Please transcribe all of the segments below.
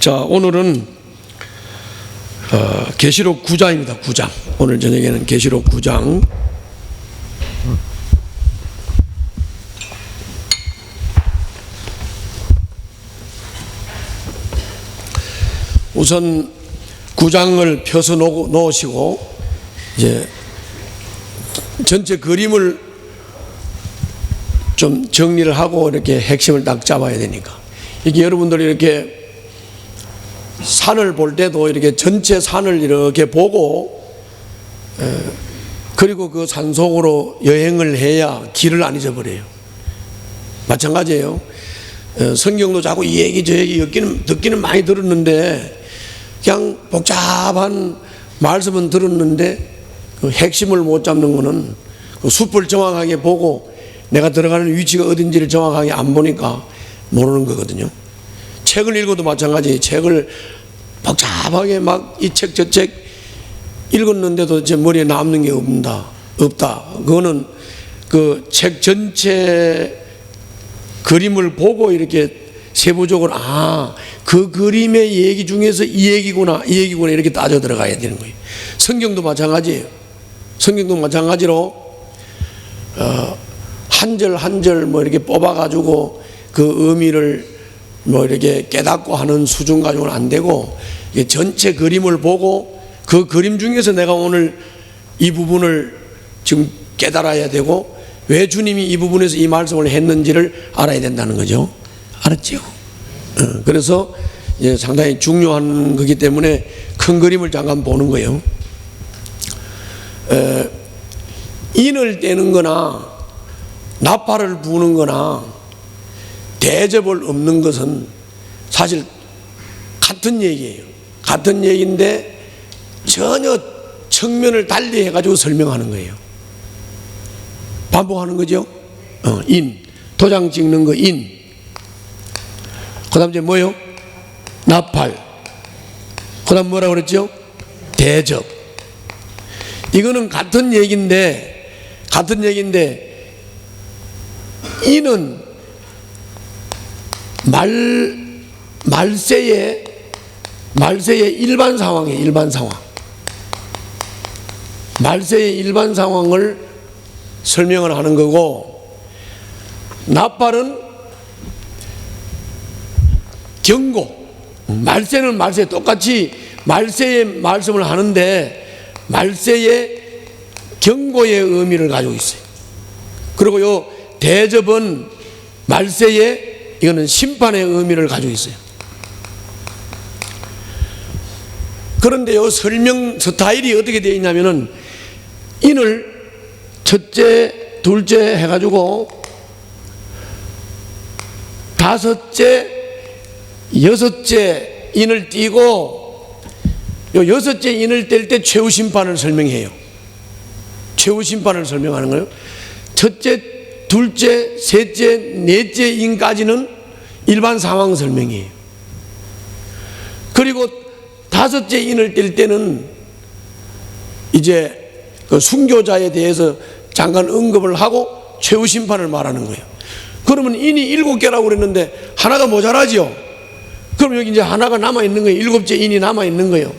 자, 오늘은 계시록 9장입니다. 9장. 오늘 저녁에는 계시록 9장. 우선 9장을 펴서 놓으시고 이제 전체 그림을 좀 정리를 하고 이렇게 핵심을 딱 잡아야 되니까, 이게 여러분들이 이렇게 산을 볼 때도 이렇게 전체 산을 이렇게 보고 그리고 그 산 속으로 여행을 해야 길을 안 잊어버려요. 마찬가지예요. 성경도 자꾸 이 얘기 저 얘기 듣기는 많이 들었는데 그냥 복잡한 말씀은 들었는데 그 핵심을 못 잡는 거는 그 숲을 정확하게 보고 내가 들어가는 위치가 어딘지를 정확하게 안 보니까 모르는 거거든요. 책을 읽어도 마찬가지. 책을 복잡하게 막 이 책 저 책 읽었는데도 제 머리에 남는 게 없다. 그거는 그 책 전체 그림을 보고 이렇게 세부적으로 그 그림의 얘기 중에서 이 얘기구나 이렇게 따져 들어가야 되는 거예요. 성경도 마찬가지예요. 성경도 마찬가지로 한 절 한 절 뭐 이렇게 뽑아 가지고 그 의미를 뭐 이렇게 깨닫고 하는 수준 가지고는 안 되고, 이게 전체 그림을 보고 그 그림 중에서 내가 오늘 이 부분을 지금 깨달아야 되고 왜 주님이 이 부분에서 이 말씀을 했는지를 알아야 된다는 거죠. 알았죠? 그래서 이제 상당히 중요한 거기 때문에 큰 그림을 잠깐 보는 거예요. 인을 떼는 거나 나팔을 부는 거나 대접을 없는 것은 사실 같은 얘기예요. 같은 얘기인데 전혀 측면을 달리 해가지고 설명하는 거예요. 반복하는 거죠. 인, 도장 찍는 거 인. 그 다음 이제 뭐요? 나팔. 그 다음 뭐라고 그랬죠? 대접. 이거는 같은 얘기인데 인은 말세의 일반 상황이에요. 일반 상황. 말세의 일반 상황을 설명을 하는 거고, 나팔은 경고. 말세는 말세 똑같이 말세의 말씀을 하는데 말세의 경고의 의미를 가지고 있어요. 그리고 요 대접은 말세의 이거는 심판의 의미를 가지고 있어요. 그런데 요 설명 스타일이 어떻게 되어 있냐면은 인을 첫째, 둘째 해가지고 다섯째, 여섯째 인을 띄고 요 여섯째 인을 뗄 때 최후 심판을 설명해요. 최후 심판을 설명하는 거예요. 첫째, 둘째, 셋째, 넷째 인까지는 일반 상황 설명이에요. 그리고 다섯째 인을 뗄 때는 이제 그 순교자에 대해서 잠깐 언급을 하고 최후 심판을 말하는 거예요. 그러면 인이 7개라고 그랬는데 하나가 모자라죠. 그럼 여기 이제 하나가 남아있는 거예요. 7째 인이 남아있는 거예요.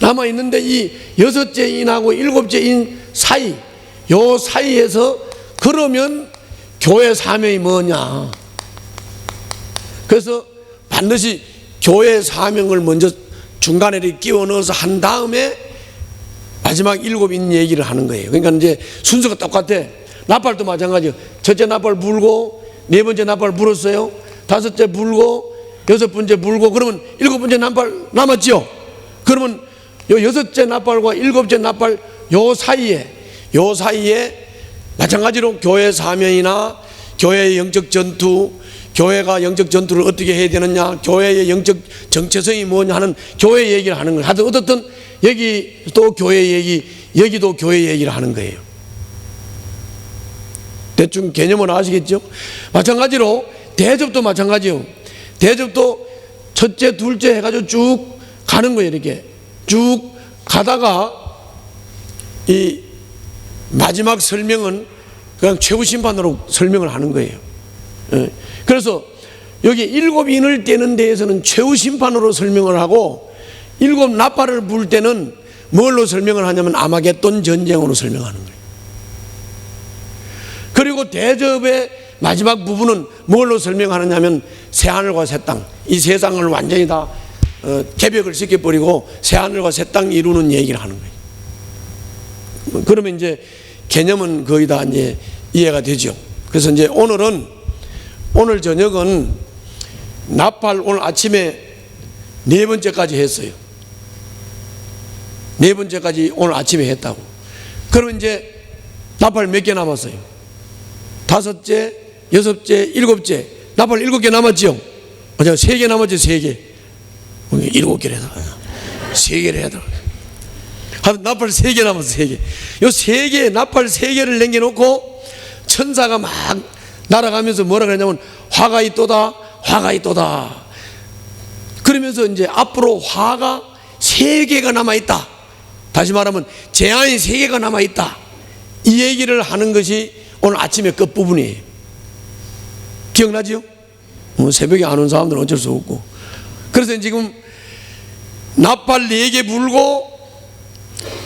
남아있는데 이 여섯째 인하고 7째 인 사이, 요 사이에서 그러면 교회 사명이 뭐냐. 그래서 반드시 교회 사명을 먼저 중간에 끼워 넣어서 한 다음에 마지막 7인 얘기를 하는 거예요. 그러니까 이제 순서가 똑같아. 나팔도 마찬가지예요. 첫째 나팔 불고, 네 번째 나팔 불었어요. 다섯째 불고, 여섯 번째 불고, 그러면 7번째 나팔 남았죠. 그러면 요 여섯째 나팔과 7째 나팔 요 사이에 마찬가지로 교회 사명이나 교회의 영적 전투, 교회가 영적 전투를 어떻게 해야 되느냐, 교회의 영적 정체성이 뭐냐 하는 교회 얘기를 하는 거예요. 하여튼 어떻든 여기 또 교회 얘기, 여기도 교회 얘기를 하는 거예요. 대충 개념을 아시겠죠? 마찬가지로 대접도 마찬가지예요. 대접도 첫째, 둘째 해가지고 쭉 가는 거예요. 이렇게 쭉 가다가 이 마지막 설명은 그냥 최후 심판으로 설명을 하는 거예요. 그래서 여기 7인을 떼는 데에서는 최후 심판으로 설명을 하고 7 나팔을 불 때는 뭘로 설명을 하냐면 아마겟돈 전쟁으로 설명하는 거예요. 그리고 대접의 마지막 부분은 뭘로 설명하느냐면 새하늘과 새 땅, 이 세상을 완전히 다 개벽을 시켜버리고 새하늘과 새 땅 이루는 얘기를 하는 거예요. 그러면 이제 개념은 거의 다 이제 이해가 되죠. 그래서 이제 오늘 저녁은 나팔 오늘 아침에 4번째까지 했어요. 4번째까지 오늘 아침에 했다고. 그러면 이제 나팔 몇 개 남았어요? 5째, 6째, 7째. 나팔 7개 남았죠? 3개 남았죠? 3개. 7개를 해야 3개를 해야 돼. 나팔 3개 남았어. 3개. 요 3개, 나팔 3개를 남겨놓고 천사가 막 날아가면서 뭐라 그러냐면 화가 있도다, 화가 있도다. 그러면서 이제 앞으로 화가 3개가 남아있다. 다시 말하면 재앙이 3개가 남아있다. 이 얘기를 하는 것이 오늘 아침의 끝부분이에요. 기억나지요? 새벽에 안 온 사람들은 어쩔 수 없고. 그래서 지금 나팔 4개 불고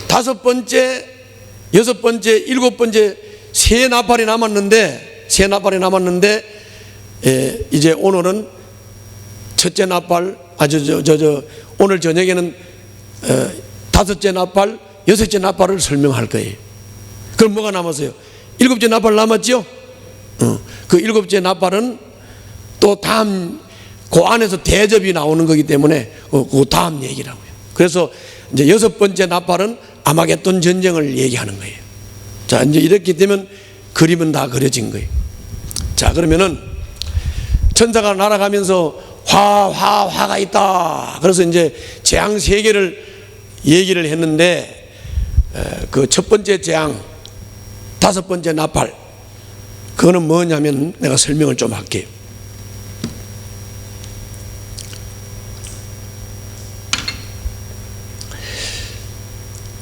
5번째, 6번째, 7번째 세 나팔이 남았는데 이제 오늘은 첫째 나팔, 오늘 저녁에는 5째 나팔, 6째 나팔을 설명할 거예요. 그럼 뭐가 남았어요? 7째 나팔 남았죠? 그 7째 나팔은 또 다음 그 안에서 대접이 나오는 거기 때문에 그 다음 얘기라고요. 그래서 이제 6번째 나팔은 아마겟돈 전쟁을 얘기하는 거예요. 자, 이제 이렇게 되면 그림은 다 그려진 거예요. 자, 그러면은 천사가 날아가면서 화가 있다. 그래서 이제 재앙 3개를 얘기를 했는데 그 첫 번째 재앙, 5번째 나팔, 그거는 뭐냐면 내가 설명을 좀 할게요.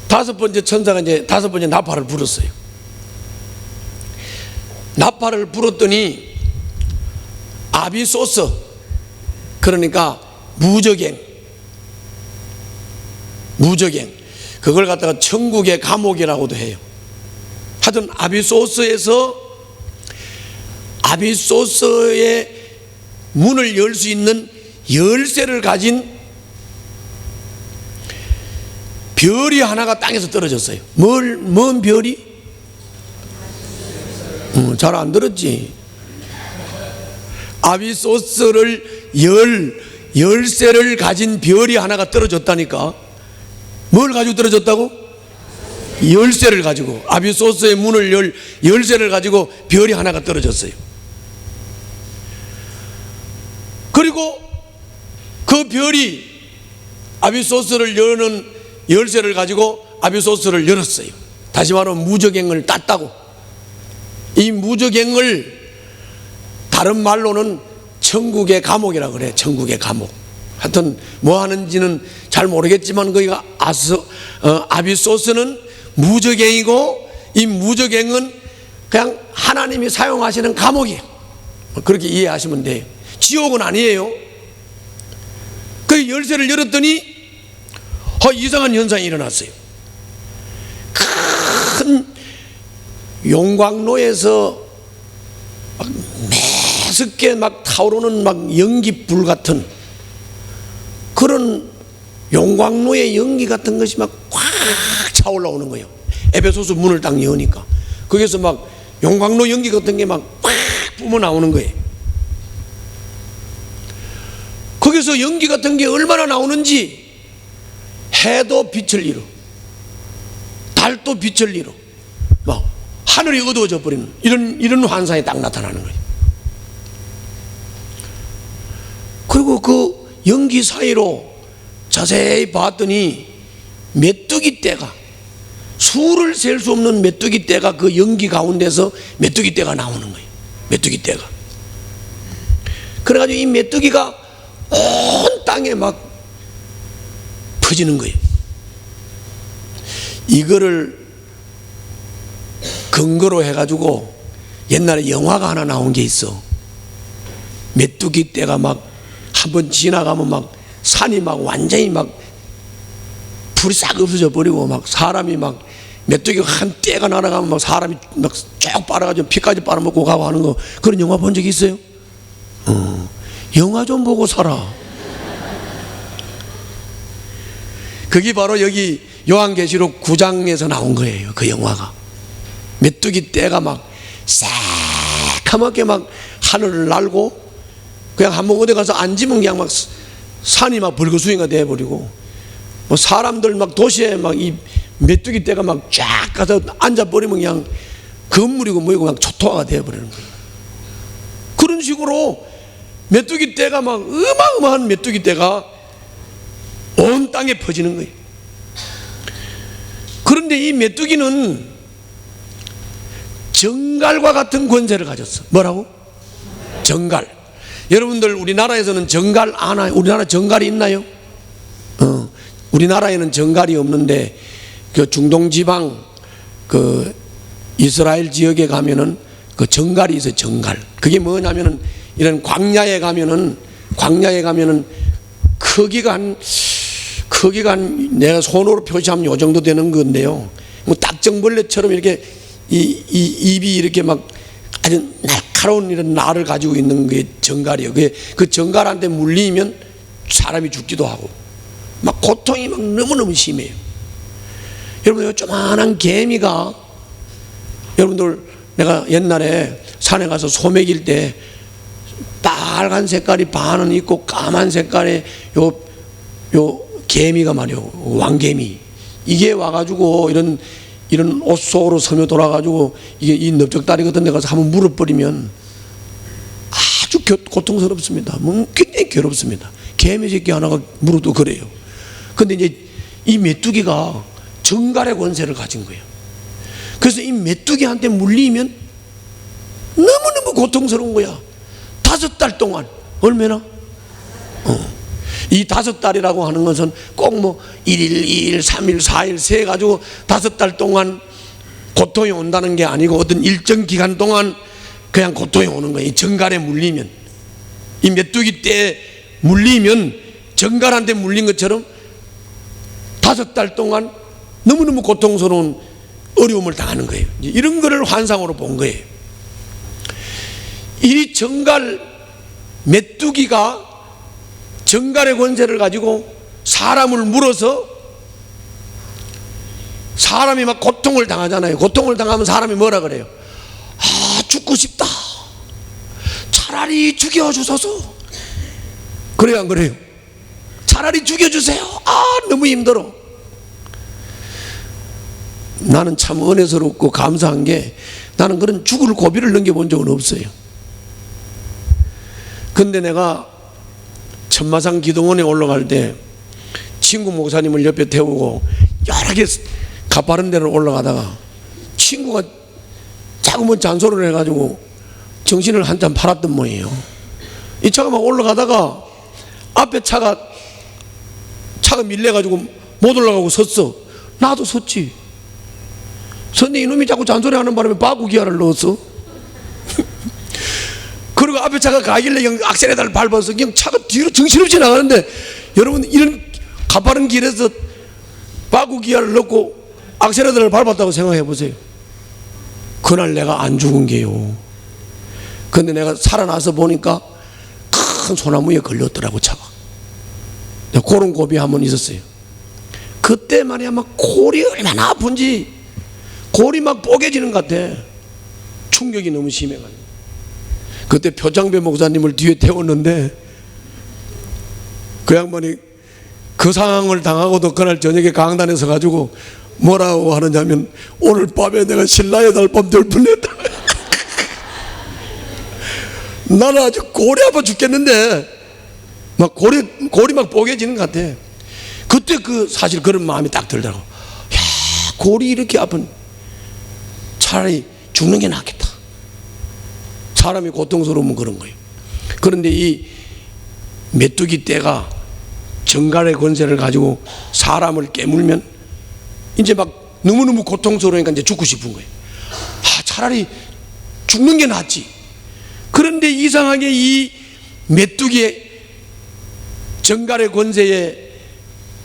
다섯 번째 천사가 이제 5번째 나팔을 불었어요. 나팔을 불었더니 아비소스, 그러니까 무저갱, 그걸 갖다가 천국의 감옥이라고도 해요. 하여튼 아비소스의 문을 열 수 있는 열쇠를 가진 별이 하나가 땅에서 떨어졌어요. 뭔 별이? 잘 안 들었지? 아비소스를 열쇠를 가진 별이 하나가 떨어졌다니까. 뭘 가지고 떨어졌다고? 열쇠를 가지고, 아비소스의 문을 열 열쇠를 가지고 별이 하나가 떨어졌어요. 그리고 그 별이 아비소스를 여는 열쇠를 가지고 아비소스를 열었어요. 다시 말하면 무저갱을 땄다고. 이 무저갱을 다른 말로는 천국의 감옥이라고 그래. 천국의 감옥. 하여튼 뭐 하는지는 잘 모르겠지만 거기가 아비소스는 무저갱이고, 이 무저갱은 그냥 하나님이 사용하시는 감옥이에요. 그렇게 이해하시면 돼요. 지옥은 아니에요. 그 열쇠를 열었더니 이상한 현상이 일어났어요. 큰 용광로에서 막 매섭게 막 타오르는 막 연기불 같은 그런 용광로의 연기 같은 것이 막 꽉 차올라오는 거예요. 에베소서 문을 딱 여니까 거기서 막 용광로 연기 같은 게 막 꽉 뿜어 나오는 거예요. 거기서 연기 같은 게 얼마나 나오는지 해도 빛을 잃어, 달도 빛을 잃어, 막 하늘이 어두워져 버리는 이런 환상이 딱 나타나는 거예요. 그리고 그 연기 사이로 자세히 봤더니 메뚜기 떼가, 수를 셀 수 없는 메뚜기 떼가 그 연기 가운데서 메뚜기 떼가 나오는 거예요. 메뚜기 떼가. 그래가지고 이 메뚜기가 온 땅에 막 퍼지는 거예요. 이거를 근거로 해가지고 옛날에 영화가 하나 나온 게 있어. 메뚜기 떼가 막 한번 지나가면 막 산이 막 완전히 막 불이 싹 없어져 버리고 막 사람이 막 메뚜기가 한 떼가 날아가면 막 사람이 막 쭉 빨아가지고 피까지 빨아먹고 가고 하는 거, 그런 영화 본 적 있어요? 영화 좀 보고 살아. 그게 바로 여기 요한계시록 9장에서 나온 거예요. 그 영화가. 메뚜기 떼가 막 새카맣게 막 하늘을 날고 그냥 한번 어디 가서 앉으면 그냥 막 산이 막 불거숭이가 돼버리고, 뭐 사람들 막 도시에 막 이 메뚜기 떼가 막 쫙 가서 앉아버리면 그냥 건물이고 뭐이고 그냥 초토화가 돼버리는 거예요. 그런 식으로 메뚜기 떼가 막 어마어마한 메뚜기 떼가 온 땅에 퍼지는 거예요. 그런데 이 메뚜기는 정갈과 같은 권세를 가졌어. 뭐라고? 정갈. 여러분들 우리나라에서는 정갈 아나요? 우리나라 정갈이 있나요? 우리나라에는 정갈이 없는데 그 중동 지방 그 이스라엘 지역에 가면은 그 정갈이 있어요. 정갈. 그게 뭐냐면은 이런 광야에 가면은 크기가 한 내가 손으로 표시하면 요 정도 되는 건데요. 뭐 딱정벌레처럼 이렇게 이 입이 이렇게 막 아주 날카로운 이런 날을 가지고 있는 게 정갈이에요. 그 정갈한테 물리면 사람이 죽기도 하고 막 고통이 막 너무너무 심해요. 여러분들 조그만한 개미가, 여러분들 내가 옛날에 산에 가서 소 먹일 때 빨간 색깔이 반은 있고 까만 색깔의 요 개미가 말이요, 왕개미, 이게 와가지고 이런 옷 속으로 스며 돌아가지고 이게 이 넓적다리 같은 데 가서 한번 물어버리면 아주 고통스럽습니다. 굉장히 괴롭습니다. 개미 새끼 하나가 물어도 그래요. 근데 이제 이 메뚜기가 정갈의 권세를 가진 거예요. 그래서 이 메뚜기한테 물리면 너무너무 고통스러운 거야. 5달 동안. 얼마나? 이 5달이라고 하는 것은 꼭 뭐 1일, 2일, 3일, 4일 세 가지고 5달 동안 고통이 온다는 게 아니고 어떤 일정 기간 동안 그냥 고통이 오는 거예요. 이 정갈에 물리면, 이 메뚜기 떼에 물리면 정갈한테 물린 것처럼 5달 동안 너무너무 고통스러운 어려움을 당하는 거예요. 이런 거를 환상으로 본 거예요. 이 정갈 메뚜기가 정갈의 권세를 가지고 사람을 물어서 사람이 막 고통을 당하잖아요. 고통을 당하면 사람이 뭐라 그래요? 아, 죽고 싶다. 차라리 죽여주소서. 그래요, 안 그래요? 차라리 죽여주세요. 아, 너무 힘들어. 나는 참 은혜스럽고 감사한 게, 나는 그런 죽을 고비를 넘겨본 적은 없어요. 근데 내가 천마산 기도원에 올라갈 때 친구 목사님을 옆에 태우고 여러 개 가파른 데를 올라가다가 친구가 자꾸만 잔소리를 해가지고 정신을 한참 팔았던 모양이에요. 이 차가 막 올라가다가 앞에 차가 밀려가지고 못 올라가고 섰어. 나도 섰지. 근데 이놈이 자꾸 잔소리하는 바람에 바구기아를 넣었어. 그리고 앞에 차가 가길래 그냥 악셀에다를 밟아서 그냥 차가 뒤로 정신없이 나가는데, 여러분 이런 가파른 길에서 바구기아를 넣고 악셀에다를 밟았다고 생각해 보세요. 그날 내가 안 죽은 게요. 근데 내가 살아나서 보니까 큰 소나무에 걸렸더라고, 차가. 그런 고비 한번 있었어요. 그때 말이야 막 골이 얼마나 아픈지, 골이 막 뽀개지는 것 같아. 충격이 너무 심해가지고. 그때 표창배 목사님을 뒤에 태웠는데 그 양반이 그 상황을 당하고도 그날 저녁에 강단에 서가지고 뭐라고 하느냐면, 오늘 밤에 내가 신라의 달밤 될 뻔했다. 나는 아주 골이 아파 죽겠는데 막 골이 막 뽀개지는 것 같아. 그때 사실 그런 마음이 딱 들더라고. 야, 골이 이렇게 아픈, 차라리 죽는 게 낫겠다. 사람이 고통스러우면 그런 거예요. 그런데 이 메뚜기 떼가 정갈의 권세를 가지고 사람을 깨물면 이제 막 너무너무 고통스러우니까 이제 죽고 싶은 거예요. 아, 차라리 죽는 게 낫지. 그런데 이상하게 이 메뚜기의 정갈의 권세에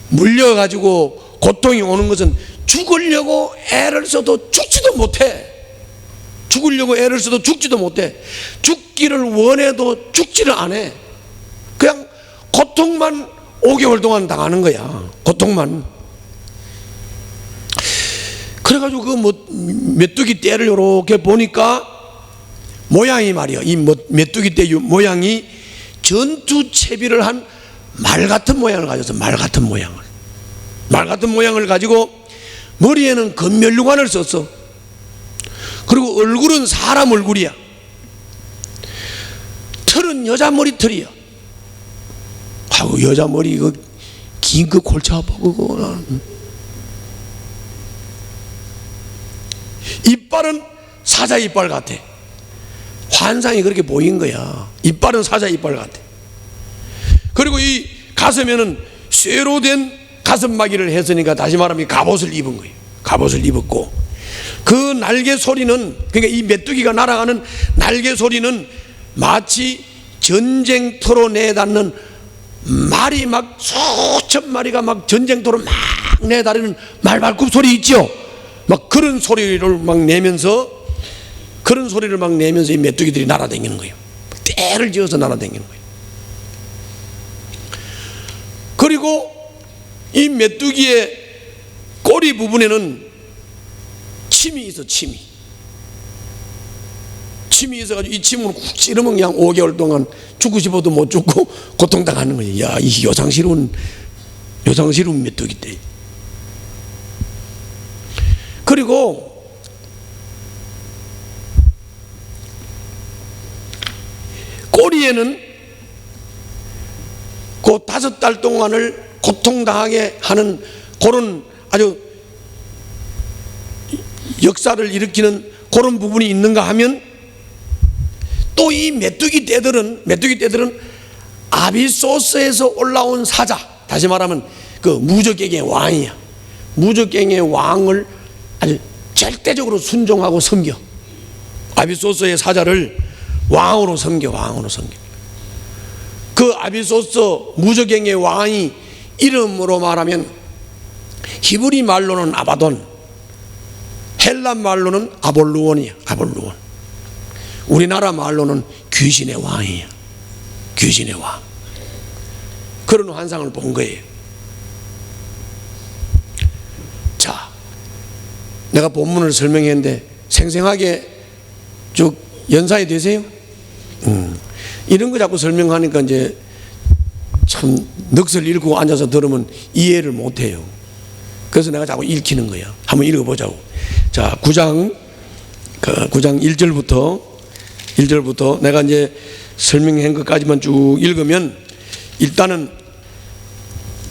물려가지고 고통이 오는 것은 죽으려고 애를 써도 죽지도 못해. 죽으려고 애를 써도 죽지도 못해. 죽기를 원해도 죽지를 않아. 그냥 고통만 5개월 동안 당하는 거야. 고통만. 그래가지고 그 메뚜기 떼를 이렇게 보니까 모양이 말이야. 이 메뚜기 떼 모양이 전투 채비를 한 말 같은 모양을 가져서 말 같은 모양을 가지고 머리에는 금면류관을 썼어. 그리고 얼굴은 사람 얼굴이야. 털은 여자 머리 털이야. 아우, 여자 머리 그 긴 그 골치 아파 그거. 이빨은 사자 이빨 같아. 환상이 그렇게 보인 거야. 이빨은 사자 이빨 같아. 그리고 이 가슴에는 쇠로 된 가슴막이를 했으니까 다시 말하면 갑옷을 입은 거예요. 갑옷을 입었고, 그 날개 소리는, 그러니까 이 메뚜기가 날아가는 날개 소리는 마치 전쟁터로 내닫는 말이 막 수천 마리가 막 전쟁터로 막 내다리는 말발굽 소리 있죠. 막 그런 소리를 막 내면서 이 메뚜기들이 날아다니는 거예요. 떼를 지어서 날아다니는 거예요. 그리고 이 메뚜기의 꼬리 부분에는 침이 있어. 침이 있어가지고 이 침으로 쿡 찌르면 그냥 5개월 동안 죽고 싶어도 못 죽고 고통당하는 거예요. 야, 이 요상스러운 메뚜기들. 그리고 꼬리에는 그 5달 동안을 고통당하게 하는 그런 아주 역사를 일으키는 그런 부분이 있는가 하면, 또 이 메뚜기 떼들은 아비소스에서 올라온 사자, 다시 말하면 그 무적갱의 왕이야. 무적갱의 왕을 아주 절대적으로 순종하고 섬겨. 아비소스의 사자를 왕으로 섬겨. 그 아비소스 무적갱의 왕이 이름으로 말하면 히브리 말로는 아바돈, 헬란 말로는 아볼루온이야. 아볼루온. 우리나라 말로는 귀신의 왕이야. 귀신의 왕. 그런 환상을 본 거예요. 자, 내가 본문을 설명했는데 생생하게 쭉 연상이 되세요? 이런 거 자꾸 설명하니까 이제 참 넋을 잃고 앉아서 들으면 이해를 못해요. 그래서 내가 자꾸 읽히는 거야. 한번 읽어보자고. 자, 9장 1절부터 내가 이제 설명한 것까지만 쭉 읽으면, 일단은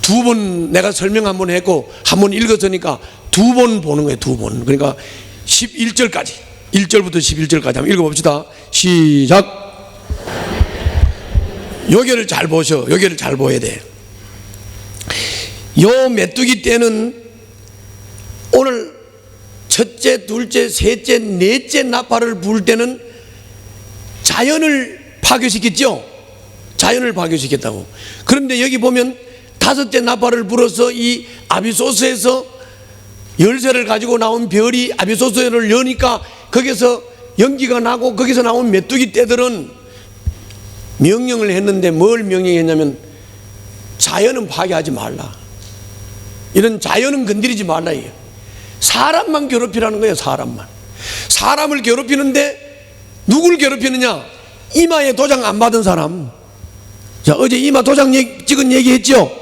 2번 내가 설명 한번 했고 한번 읽었으니까 2번 보는 거예요. 2번. 그러니까 11절까지, 1절부터 11절까지 한번 읽어봅시다. 시작. 여기를 잘 보셔. 여기를 잘 보아야 돼. 요 메뚜기 떼는 오늘 첫째, 둘째, 셋째, 넷째 나팔을 불 때는 자연을 파괴시켰죠. 자연을 파괴시켰다고. 그런데 여기 보면 5째 나팔을 불어서 이 아비소스에서 열쇠를 가지고 나온 별이 아비소스를 여니까 거기서 연기가 나고, 거기서 나온 메뚜기 떼들은 명령을 했는데 뭘 명령했냐면 자연은 파괴하지 말라. 이런 자연은 건드리지 말라. 사람만 괴롭히라는 거예요. 사람을 괴롭히는데 누구를 괴롭히느냐? 이마에 도장 안 받은 사람. 자, 어제 이마 도장 찍은 얘기했죠.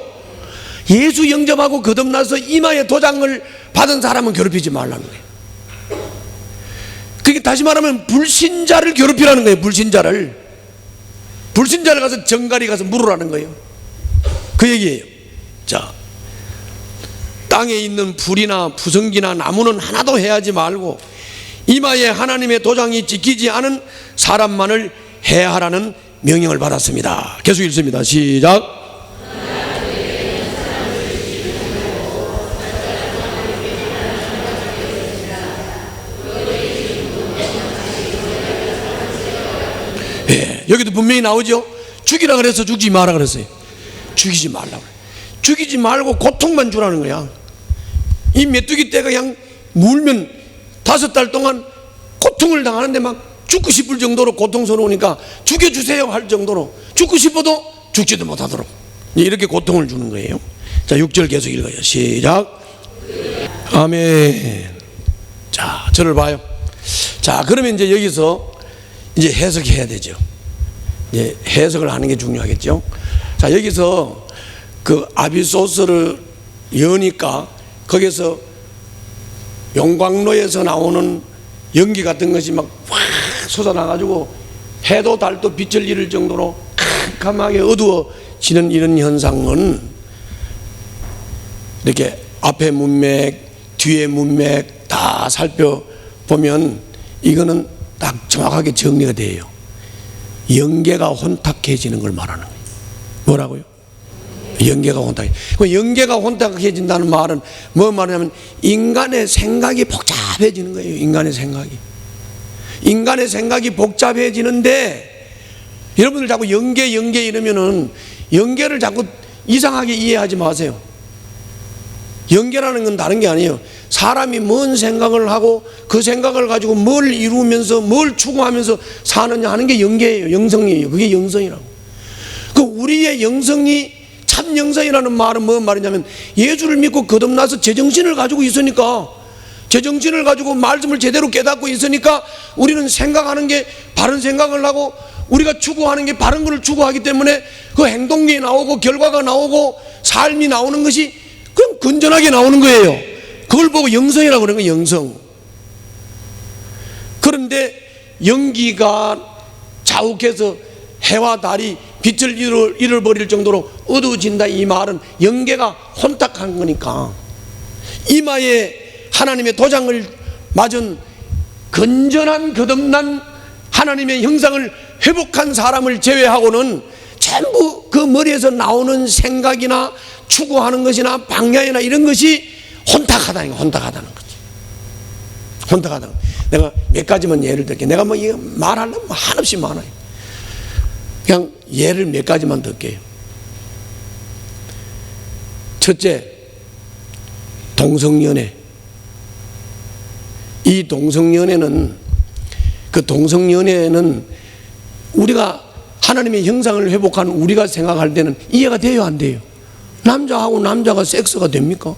예수 영접하고 거듭나서 이마에 도장을 받은 사람은 괴롭히지 말라는 거예요. 그게 다시 말하면 불신자를 괴롭히라는 거예요. 불신자를 가서 정갈이 가서 물으라는 거예요. 그 얘기예요. 자, 땅에 있는 풀이나 푸성기나 나무는 하나도 해하지 말고 이마에 하나님의 도장이 찍히지 않은 사람만을 해하라는 명령을 받았습니다. 계속 읽습니다. 시작. 여기도 분명히 나오죠. 죽이라 그래서 죽지 마라 그랬어요? 죽이지 말라고. 죽이지 말고 고통만 주라는 거야. 이 메뚜기 떼가 그냥 물면 5달 동안 고통을 당하는데 막 죽고 싶을 정도로 고통스러우니까 죽여주세요 할 정도로 죽고 싶어도 죽지도 못하도록 이렇게 고통을 주는 거예요. 자, 6절 계속 읽어요. 시작. 아멘. 자, 저를 봐요. 자, 그러면 이제 여기서 이제 해석해야 되죠. 이제 해석을 하는 게 중요하겠죠. 자, 여기서 그 아비소스를 여니까 거기서 용광로에서 나오는 연기 같은 것이 막 확 솟아나가지고 해도 달도 빛을 잃을 정도로 캄캄하게 어두워지는 이런 현상은 이렇게 앞에 문맥, 뒤에 문맥 다 살펴보면 이거는 딱 정확하게 정리가 돼요. 영계가 혼탁해지는 걸 말하는 거예요. 뭐라고요? 영계가 혼탁해. 영계가 혼탁해진다는 말은 뭐 말하냐면 인간의 생각이 복잡해지는 거예요. 인간의 생각이 복잡해지는데 여러분들 자꾸 영계 이러면은 영계를 자꾸 이상하게 이해하지 마세요. 영계라는 건 다른 게 아니에요. 사람이 뭔 생각을 하고 그 생각을 가지고 뭘 이루면서 뭘 추구하면서 사느냐 하는 게 영계예요. 영성이에요. 그게 영성이라고. 그 우리의 영성이 참 영성이라는 말은 뭔 말이냐면 예수를 믿고 거듭나서 제정신을 가지고 있으니까, 제정신을 가지고 말씀을 제대로 깨닫고 있으니까 우리는 생각하는 게 바른 생각을 하고 우리가 추구하는 게 바른 것을 추구하기 때문에 그 행동이 나오고 결과가 나오고 삶이 나오는 것이 그럼 건전하게 나오는 거예요. 그걸 보고 영성이라고 그러는 거예요. 영성. 그런데 연기가 자욱해서 해와 달이 빛을 잃어버릴 정도로 어두워진다 이 말은 영계가 혼탁한 거니까 이마에 하나님의 도장을 맞은 건전한 거듭난 하나님의 형상을 회복한 사람을 제외하고는 전부 그 머리에서 나오는 생각이나 추구하는 것이나 방향이나 이런 것이 혼탁하다는 거지. 혼탁하다는 거. 내가 몇 가지만 예를 들게. 내가 뭐 이거 말하려면 한없이 많아요. 그냥 예를 몇 가지만 들게요. 첫째, 동성연애. 이 동성연애는 우리가 하나님의 형상을 회복한 우리가 생각할 때는 이해가 돼요, 안 돼요? 남자하고 남자가 섹스가 됩니까?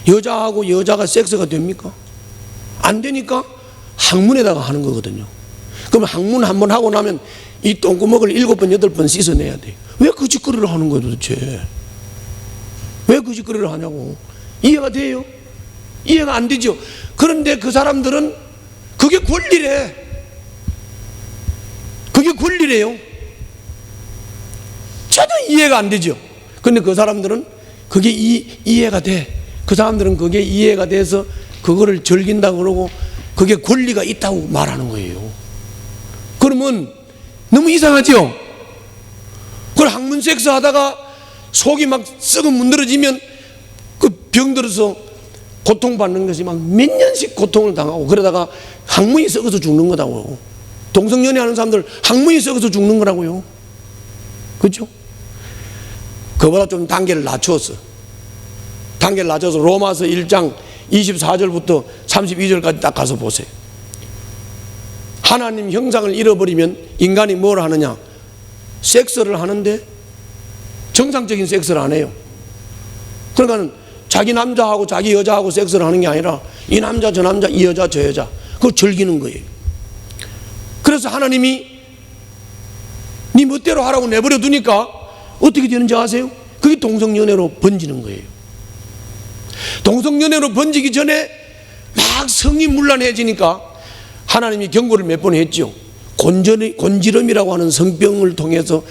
여자하고 여자가 섹스가 됩니까? 안 되니까 항문에다가 하는 거거든요. 그럼 항문 한번 하고 나면 이 똥구멍을 7번, 8번 씻어내야 돼요. 왜 그 짓거리를 하는 거예요 도대체? 왜 그 짓거리를 하냐고. 이해가 돼요? 이해가 안 되죠. 그런데 그 사람들은 그게 권리래. 그게 권리래요. 전혀 이해가 안 되죠. 그런데 그 사람들은 그게 이해가 돼. 그 사람들은 그게 이해가 돼서 그거를 즐긴다고 그러고 그게 권리가 있다고 말하는 거예요. 그러면 너무 이상하죠? 그걸 학문 섹스 하다가 속이 막 썩어 문드러지면 그 병들어서 고통받는 것이 막 몇 년씩 고통을 당하고 그러다가 항문이 썩어서 죽는 거다고. 동성연애 하는 사람들 항문이 썩어서 죽는 거라고요. 그렇죠? 그보다 좀 단계를 낮추었어. 단계를 낮춰서 로마서 1장 24절부터 32절까지 딱 가서 보세요. 하나님 형상을 잃어버리면 인간이 뭘 하느냐? 섹스를 하는데 정상적인 섹스를 안 해요. 그러니까 자기 남자하고 자기 여자하고 섹스를 하는 게 아니라 이 남자 저 남자 이 여자 저 여자 그걸 즐기는 거예요. 그래서 하나님이 네 멋대로 하라고 내버려 두니까 어떻게 되는지 아세요? 그게 동성연애로 번지는 거예요. 동성연애로 번지기 전에 막 성이 문란해지니까 하나님이 경고를 몇 번 했죠. 곤지름이라고 하는 성병을 통해서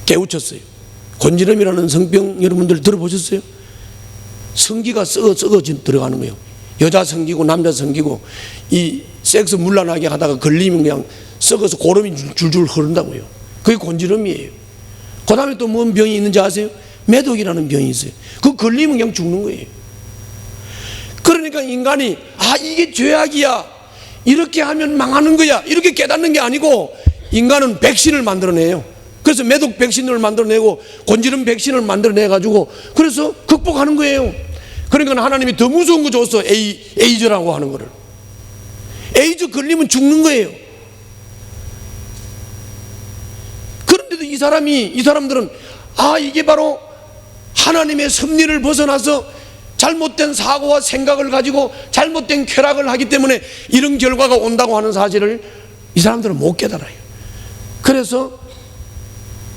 깨우쳤어요. 곤지름이라는 성병 여러분들 들어보셨어요? 성기가 썩어 들어가는 거예요. 여자 성기고 남자 성기고 이 섹스 문란하게 하다가 걸리면 그냥 썩어서 고름이 줄줄 흐른다고요. 그게 곤지름이에요. 그 다음에 또 뭔 병이 있는지 아세요? 매독이라는 병이 있어요. 그거 걸리면 그냥 죽는 거예요. 그러니까 인간이 이게 죄악이야, 이렇게 하면 망하는 거야, 이렇게 깨닫는 게 아니고 인간은 백신을 만들어내요. 그래서 매독 백신을 만들어내고 곤지름 백신을 만들어내가지고 그래서 극복하는 거예요. 그러니까 하나님이 더 무서운 거 줬어. 에이즈라고 하는 거를. 에이즈 걸리면 죽는 거예요. 그런데도 이 사람들은 이게 바로 하나님의 섭리를 벗어나서 잘못된 사고와 생각을 가지고 잘못된 쾌락을 하기 때문에 이런 결과가 온다고 하는 사실을 이 사람들은 못 깨달아요. 그래서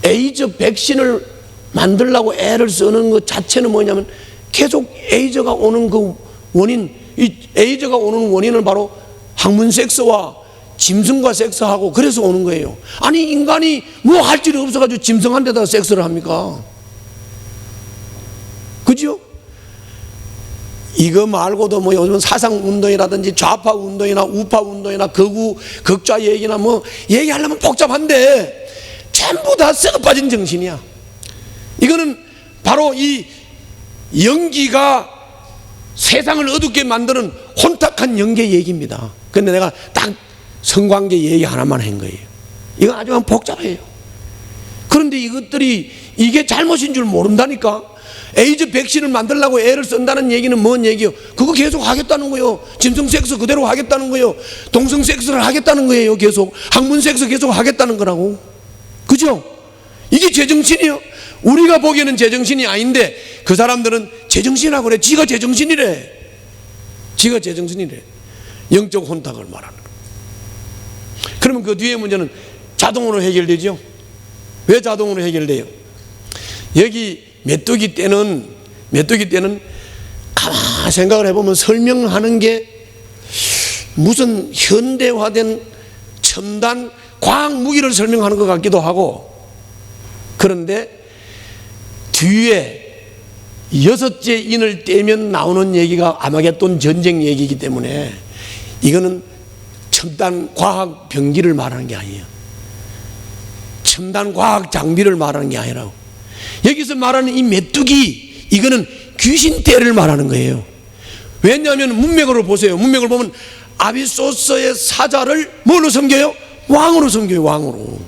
에이즈 백신을 만들려고 애를 쓰는 것 자체는 뭐냐면 계속 에이즈가 오는 그 원인, 이 에이즈가 오는 원인은 바로 학문 섹스와 짐승과 섹스하고 그래서 오는 거예요. 아니 인간이 뭐 할 일이 없어가지고 짐승한테다가 섹스를 합니까? 그죠? 이거 말고도 뭐 요즘 사상운동이라든지 좌파운동이나 우파운동이나 극좌 얘기나 뭐 얘기하려면 복잡한데 전부 다 썩어 빠진 정신이야. 이거는 바로 이 연기가 세상을 어둡게 만드는 혼탁한 연기 얘기입니다. 근데 내가 딱 성관계 얘기 하나만 한 거예요. 이거 아주 복잡해요. 그런데 이것들이 이게 잘못인 줄 모른다니까. 에이즈 백신을 만들려고 애를 쓴다는 얘기는 뭔 얘기요? 그거 계속 하겠다는 거예요. 짐승 섹스 그대로 하겠다는 거예요. 동성 섹스를 하겠다는 거예요. 계속 학문 섹스 계속 하겠다는 거라고. 그죠? 이게 제정신이요. 우리가 보기에는 제정신이 아닌데 그 사람들은 제정신이라고 그래. 지가 제정신이래. 지가 제정신이래. 영적 혼탁을 말하는 거. 그러면 그 뒤에 문제는 자동으로 해결되죠. 왜 자동으로 해결돼요? 여기 메뚜기 떼는 가만히 생각을 해보면 설명하는 게 무슨 현대화된 첨단 과학 무기를 설명하는 것 같기도 하고, 그런데 뒤에 6째 인을 떼면 나오는 얘기가 아마겟돈 전쟁 얘기이기 때문에 이거는 첨단 과학 병기를 말하는 게 아니에요. 첨단 과학 장비를 말하는 게 아니라고. 여기서 말하는 이 메뚜기, 이거는 귀신 떼를 말하는 거예요. 왜냐하면 문맥으로 보세요. 문맥을 보면 아비소스의 사자를 뭘로 섬겨요? 왕으로 섬겨요. 왕으로.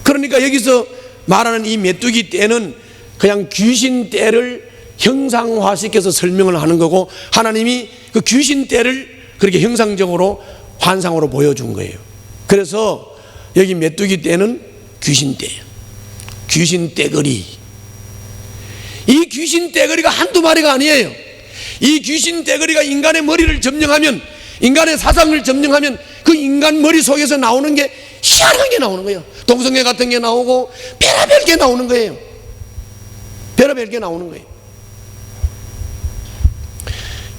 그러니까 여기서 말하는 이 메뚜기 떼는 그냥 귀신 떼를 형상화시켜서 설명을 하는 거고, 하나님이 그 귀신 떼를 그렇게 형상적으로 환상으로 보여준 거예요. 그래서 여기 메뚜기 떼는 귀신 떼예요. 귀신 떼거리. 이 귀신 떼거리가 한두 마리가 아니에요. 이 귀신 떼거리가 인간의 머리를 점령하면, 인간의 사상을 점령하면 그 인간 머리 속에서 나오는 게 희한한 게 나오는 거예요. 동성애 같은 게 나오고 별의별 게 나오는 거예요. 별의별 게 나오는 거예요.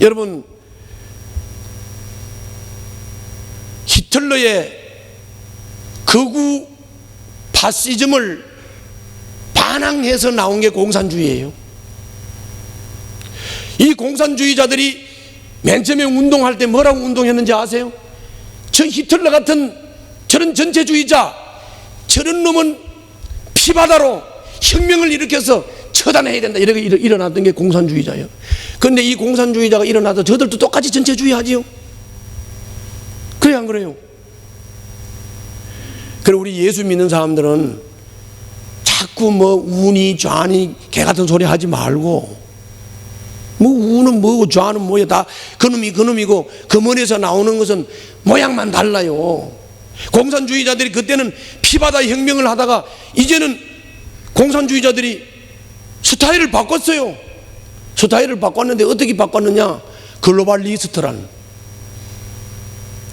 여러분, 히틀러의 극우 파시즘을 반항해서 나온 게 공산주의예요. 이 공산주의자들이 맨 처음에 운동할 때 뭐라고 운동했는지 아세요? 저 히틀러 같은 저런 전체주의자, 저런 놈은 피바다로 혁명을 일으켜서 처단해야 된다, 이렇게 일어났던 게 공산주의자예요. 그런데 이 공산주의자가 일어나서 저들도 똑같이 전체주의 하지요. 그래요, 안 그래요? 그리고 우리 예수 믿는 사람들은 자꾸 뭐 우니 좌니 개 같은 소리 하지 말고, 뭐 우는 뭐고 좌는 뭐야, 다 그놈이 그놈이고 그 머리에서 나오는 것은 모양만 달라요. 공산주의자들이 그때는 피바다 혁명을 하다가 이제는 공산주의자들이 스타일을 바꿨어요. 스타일을 바꿨는데 어떻게 바꿨느냐? 글로벌리스트라는,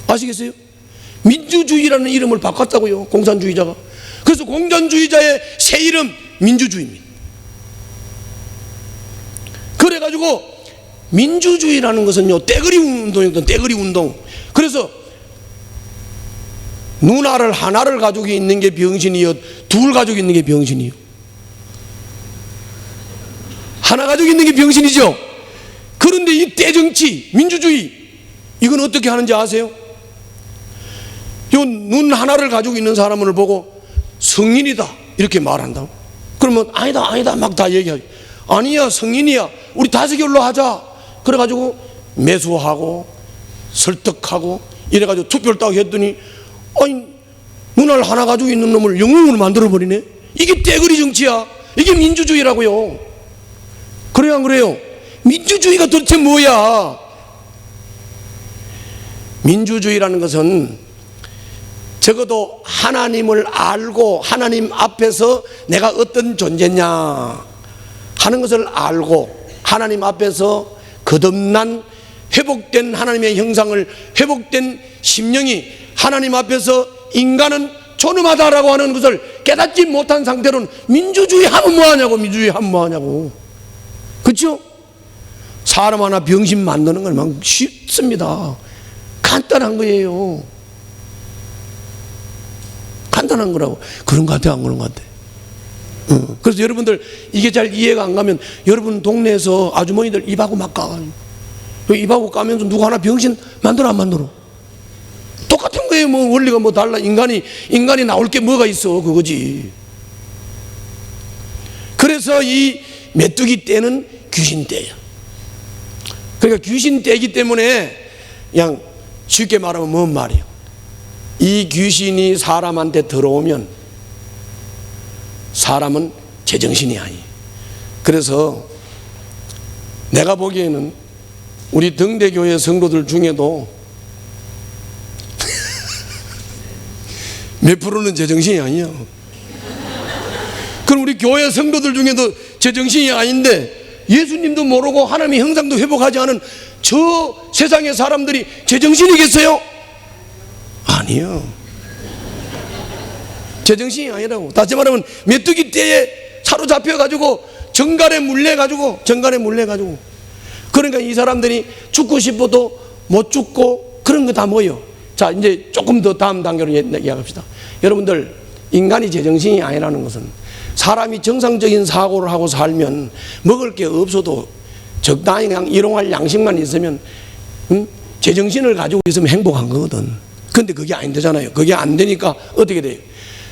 아시겠어요? 민주주의라는 이름을 바꿨다고요, 공산주의자가. 그래서 공산주의자의 새 이름 민주주의입니다. 그래가지고 민주주의라는 것은요, 떼거리 운동이거든. 떼거리 운동. 그래서 누나를 하나를 가지고 있는 게 병신이요, 둘 가지고 있는 게 병신이요. 하나 가지고 있는 게 병신이죠. 그런데 이 떼정치 민주주의, 이건 어떻게 하는지 아세요? 요 눈 하나를 가지고 있는 사람을 보고 성인이다 이렇게 말한다고. 그러면 아니다 막 다 얘기하죠. 아니야, 성인이야, 우리 다수결로 하자. 그래가지고 매수하고 설득하고 이래가지고 투표를 딱 했더니, 아니 문화를 하나 가지고 있는 놈을 영웅으로 만들어버리네. 이게 떼거리 정치야. 이게 민주주의라고요. 그래요 안 그래요? 민주주의가 도대체 뭐야? 민주주의라는 것은 적어도 하나님을 알고 하나님 앞에서 내가 어떤 존재냐 하는 것을 알고 하나님 앞에서 거듭난 회복된 하나님의 형상을 회복된 심령이 하나님 앞에서 인간은 존엄하다라고 하는 것을 깨닫지 못한 상태로는 민주주의 하면 뭐하냐고. 민주주의 하면 뭐하냐고. 그렇죠? 사람 하나 병신 만드는 건 막 쉽습니다. 간단한 거예요. 간단한 거라고. 그런 것 같아 안 그런 것 같아? 그래서 여러분들 이게 잘 이해가 안 가면 여러분 동네에서 아주머니들 입하고 막 까. 입하고 까면서 누구 하나 병신 만들어 안 만들어? 똑같은 거예요. 뭐 원리가 뭐 달라. 인간이 나올 게 뭐가 있어. 그거지. 그래서 이 메뚜기 떼는 귀신 떼야. 그러니까 귀신 떼기 때문에 그냥 쉽게 말하면 뭔 말이에요? 이 귀신이 사람한테 들어오면 사람은 제정신이 아니에요. 그래서 내가 보기에는 우리 등대교회 성도들 중에도 몇 프로는 제정신이 아니야. 그럼 우리 교회 성도들 중에도 제정신이 아닌데 예수님도 모르고 하나님의 형상도 회복하지 않은 저 세상의 사람들이 제정신이겠어요? 아니요. 제정신이 아니라고. 다시 말하면 메뚜기 떼에 사로잡혀가지고 정갈에 물려가지고 그러니까 이 사람들이 죽고 싶어도 못 죽고 그런 거 다 뭐예요? 자, 이제 조금 더 다음 단계로 이야기합시다. 여러분들, 인간이 제정신이 아니라는 것은 사람이 정상적인 사고를 하고 살면 먹을 게 없어도 적당히 그냥 일용할 양식만 있으면 제정신을 가지고 있으면 행복한 거거든. 근데 그게 안 되잖아요. 그게 안 되니까 어떻게 돼요?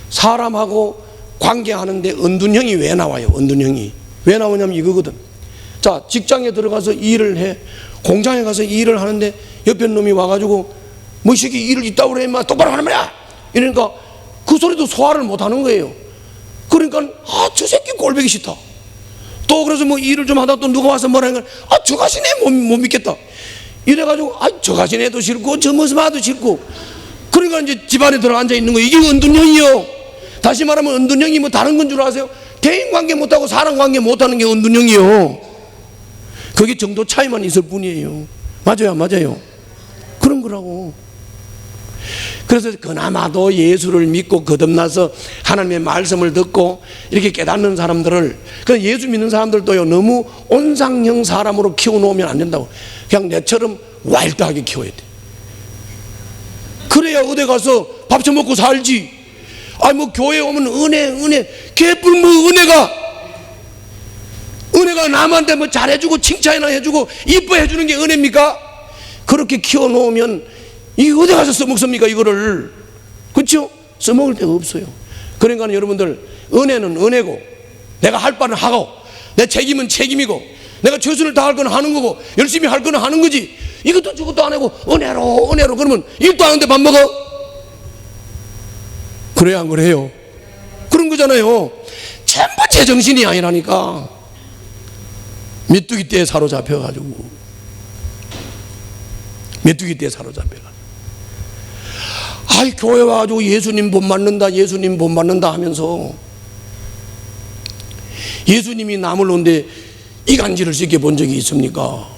사람하고 관계하는데 은둔형이 왜 나와요? 은둔형이 왜 나오냐면 이거거든. 자, 직장에 들어가서 일을 해. 공장에 가서 일을 하는데 옆에 놈이 와가지고 뭐 새끼 일을 있다고 그래 인마 똑바로 하는 말이야 이러니까 그 소리도 소화를 못 하는 거예요. 그러니까 저 새끼 꼴보기 싫다. 또 그래서 뭐 일을 좀 하다 또 누가 와서 뭐라 하니까 저 가시네 못 믿겠다 이래가지고 저 가시네도 싫고 저 모습 봐도 싫고 그러니까 이제 집안에 들어앉아 있는 거. 이게 은둔형이요. 다시 말하면 은둔형이 뭐 다른 건 줄 아세요? 대인관계 못하고 사람관계 못하는 게 은둔형이요. 그게 정도 차이만 있을 뿐이에요. 맞아요, 맞아요. 그런 거라고. 그래서 그나마도 예수를 믿고 거듭나서 하나님의 말씀을 듣고 이렇게 깨닫는 사람들을, 그냥 예수 믿는 사람들도요, 너무 온상형 사람으로 키워놓으면 안 된다고. 그냥 내처럼 와일드하게 키워야 돼. 그래야 어디 가서 밥 처먹고 살지. 뭐 교회 오면 은혜 개뿔 뭐 은혜가 남한테 뭐 잘해주고 칭찬이나 해주고 이뻐해주는 게 은혜입니까? 그렇게 키워놓으면 이게 어디 가서 써먹습니까 이거를? 그렇죠? 써먹을 데가 없어요. 그러니까 여러분들, 은혜는 은혜고 내가 할 바는 하고 내 책임은 책임이고 내가 최선을 다할 건 하는 거고 열심히 할 건 하는 거지. 이것도 저것도 안 하고 은혜로 그러면 일도 안 하는데 밥 먹어? 그래야 안 그래요? 그런 거잖아요. 전부 제정신이 아니라니까. 메뚜기 떼에 사로잡혀가지고 교회 와가지고 예수님 못 만난다 하면서 예수님이 남을 온데 이간질을 시켜본 적이 있습니까?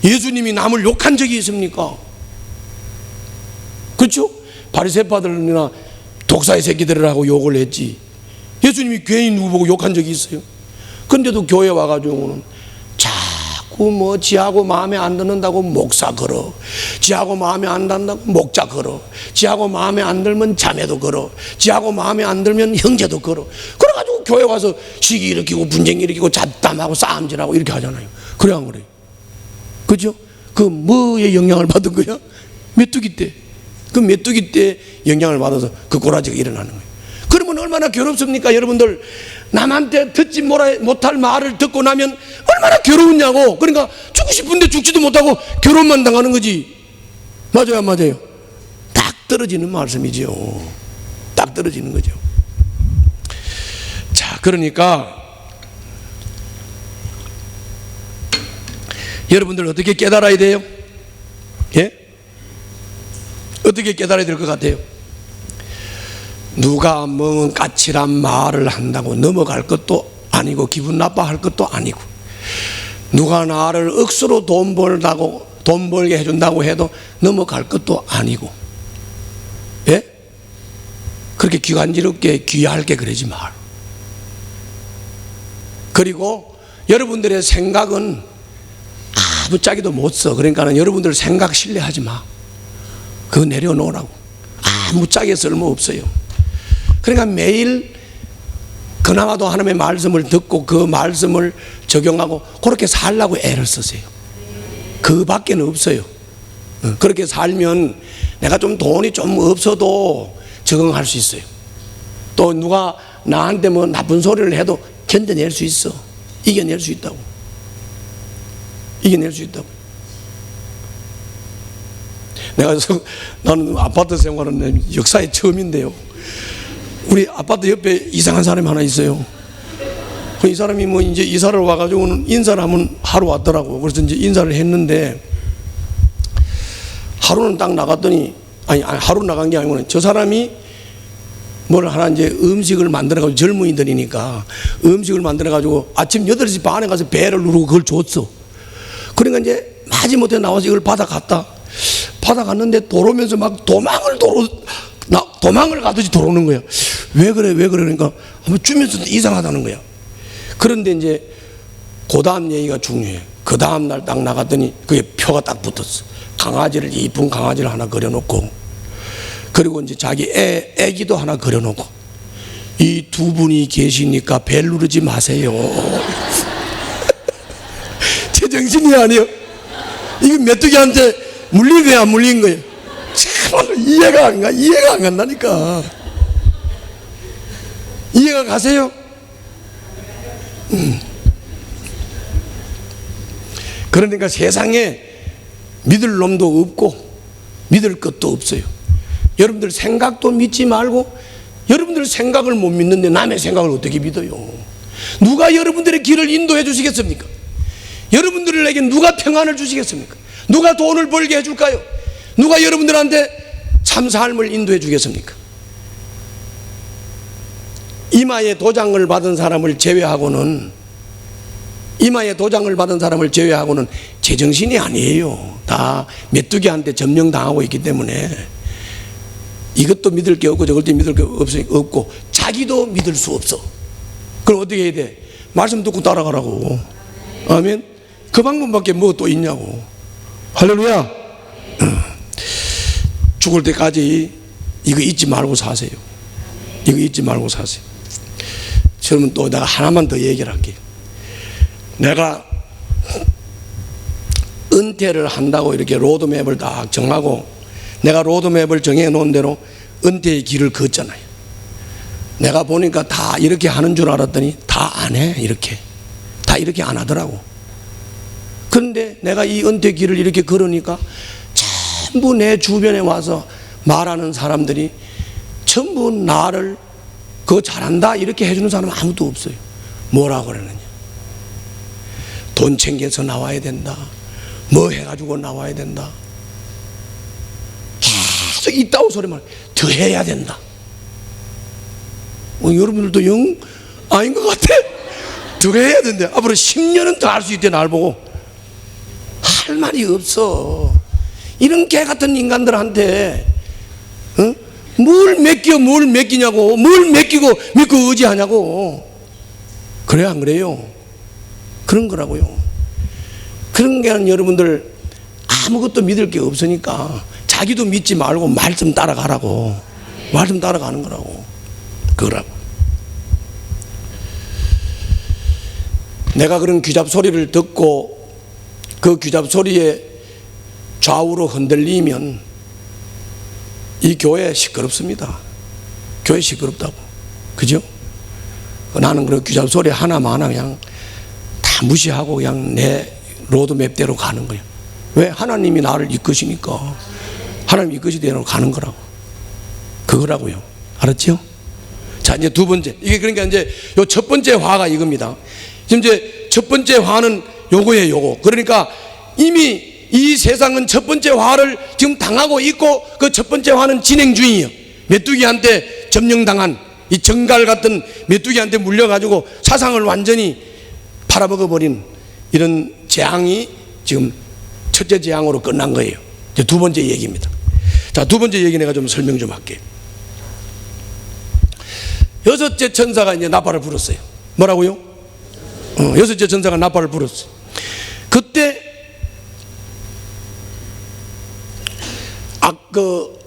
예수님이 남을 욕한 적이 있습니까? 그렇죠? 바리새파들이나 독사의 새끼들이라고 욕을 했지 예수님이 괜히 누구 보고 욕한 적이 있어요? 근데도 교회 와가지고는 자꾸 뭐 지하고 마음에 안 드는다고 목사 걸어, 지하고 마음에 안 든다고 목자 걸어, 지하고 마음에 안 들면 자매도 걸어, 지하고 마음에 안 들면 형제도 걸어. 그래가지고 교회 와서 시기 일으키고 분쟁 일으키고 잡담하고 싸움질하고 이렇게 하잖아요. 그래 안 그래요? 그죠? 그 뭐에 영향을 받은 거야? 메뚜기 때. 그 메뚜기 때 영향을 받아서 그 꼬라지가 일어나는 거예요. 그러면 얼마나 괴롭습니까 여러분들? 남한테 듣지 못할 말을 듣고 나면 얼마나 괴로웠냐고. 그러니까 죽고 싶은데 죽지도 못하고 괴로움만 당하는 거지. 맞아요 안 맞아요? 딱 떨어지는 말씀이죠. 딱 떨어지는 거죠. 자, 그러니까 여러분들 어떻게 깨달아야 돼요? 예? 어떻게 깨달아야 될 것 같아요? 누가 뭐 까칠한 말을 한다고 넘어갈 것도 아니고 기분 나빠할 것도 아니고, 누가 나를 억수로 돈 벌게 해준다고 해도 넘어갈 것도 아니고, 예? 그렇게 귀간지럽게 귀하게 그러지 말. 그리고 여러분들의 생각은 아무짝에도 못 써. 그러니까 여러분들 생각 신뢰하지 마. 그거 내려놓으라고. 아무짝에 쓸모없어요. 그러니까 매일 그나마도 하나님의 말씀을 듣고 그 말씀을 적용하고 그렇게 살라고 애를 쓰세요. 그 밖에는 없어요. 그렇게 살면 내가 좀 돈이 좀 없어도 적응할 수 있어요. 또 누가 나한테 뭐 나쁜 소리를 해도 견뎌낼 수 있어. 이겨낼 수 있다고. 이겨낼 수 있다고. 나는 아파트 생활은 역사에 처음인데요. 우리 아파트 옆에 이상한 사람이 하나 있어요. 이 사람이 뭐 이제 이사를 와가지고는 인사를 하면 하루 왔더라고. 그래서 이제 인사를 했는데, 하루는 딱 나갔더니, 아니 하루 나간 게 아니고 저 사람이 뭘 하나 이제 음식을 만들어가지고, 젊은이들이니까 음식을 만들어가지고 아침 8시 반에 가서 배를 누르고 그걸 줬어. 그러니까 이제 마지못해 나와서 이걸 받아갔는데 돌아오면서 막 도망을 가듯이 돌아오는 거야. 왜 그래? 그러니까 한번 주면서 이상하다는 거야. 그런데 이제 그 다음 얘기가 중요해. 그 다음 날 딱 나갔더니 그게 표가 딱 붙었어. 강아지를, 이쁜 강아지를 하나 그려놓고, 그리고 이제 자기 애기도 하나 그려놓고, 이 두 분이 계시니까 벨 누르지 마세요. 제정신이 아니요. 이거 메뚜기한테 물린 거야, 안 물린 거야? 참 이해가 안 간다니까. 이해가 가세요? 그러니까 세상에 믿을 놈도 없고 믿을 것도 없어요. 여러분들 생각도 믿지 말고, 여러분들 생각을 못 믿는데 남의 생각을 어떻게 믿어요? 누가 여러분들의 길을 인도해 주시겠습니까? 여러분들에게 누가 평안을 주시겠습니까? 누가 돈을 벌게 해줄까요? 누가 여러분들한테 참 삶을 인도해 주겠습니까? 이마에 도장을 받은 사람을 제외하고는 제정신이 아니에요. 다 메뚜기한테 점령당하고 있기 때문에 이것도 믿을 게 없고 저것도 믿을 게 없고 자기도 믿을 수 없어. 그럼 어떻게 해야 돼? 말씀 듣고 따라가라고. 아멘. 그 방법밖에 뭐 또 있냐고. 할렐루야. 죽을 때까지 이거 잊지 말고 사세요. 이거 잊지 말고 사세요. 그러면 또 내가 하나만 더 얘기를 할게요. 내가 은퇴를 한다고 이렇게 로드맵을 딱 정하고, 내가 로드맵을 정해 놓은 대로 은퇴의 길을 걷잖아요. 내가 보니까 다 이렇게 하는 줄 알았더니 다 안 해. 다 이렇게 안 하더라고. 그런데 내가 이 은퇴 길을 이렇게 걸으니까 전부 내 주변에 와서 말하는 사람들이 전부 나를 그거 잘한다 이렇게 해주는 사람은 아무도 없어요. 뭐라고 그러느냐? 돈 챙겨서 나와야 된다. 뭐 해가지고 나와야 된다. 계속 이따오 소리만 더 해야 된다. 여러분들도 영 아닌 것 같아. 더 해야 된대. 앞으로 10년은 더 할 수 있대. 날 보고 할 말이 없어. 이런 개 같은 인간들한테 뭘 맡기냐고. 뭘 맡기고 믿고 의지하냐고. 그래요, 안 그래요? 그런 거라고요. 그런 게 여러분들 아무것도 믿을 게 없으니까 자기도 믿지 말고 말씀 따라가라고. 말씀 따라가는 거라고. 그거라고. 내가 그런 귀잡 소리를 듣고 그 귀잡 소리에 좌우로 흔들리면 이 교회 시끄럽습니다. 교회 시끄럽다고. 그죠? 나는 그런 귀잡 소리 하나마나 그냥 다 무시하고 그냥 내 로드맵대로 가는 거예요. 왜? 하나님이 나를 이끄시니까. 하나님 이끄시대로 가는 거라고. 그거라고요. 알았죠? 자, 이제 두 번째. 이게 그러니까 이제 요 첫 번째 화가 이겁니다. 지금 이제 첫 번째 화는 요거예요, 요거. 그러니까 이미 이 세상은 첫 번째 화를 지금 당하고 있고 그 첫 번째 화는 진행 중이에요. 메뚜기한테 점령당한 이 정갈 같은 메뚜기한테 물려가지고 사상을 완전히 팔아먹어버린 이런 재앙이 지금 첫째 재앙으로 끝난 거예요. 이제 두 번째 얘기입니다. 자, 두 번째 얘기 내가 좀 설명 좀 할게요. 여섯째 천사가 이제 나팔을 불었어요. 뭐라고요? 여섯째 천사가 나팔을 불었어요. 그때 그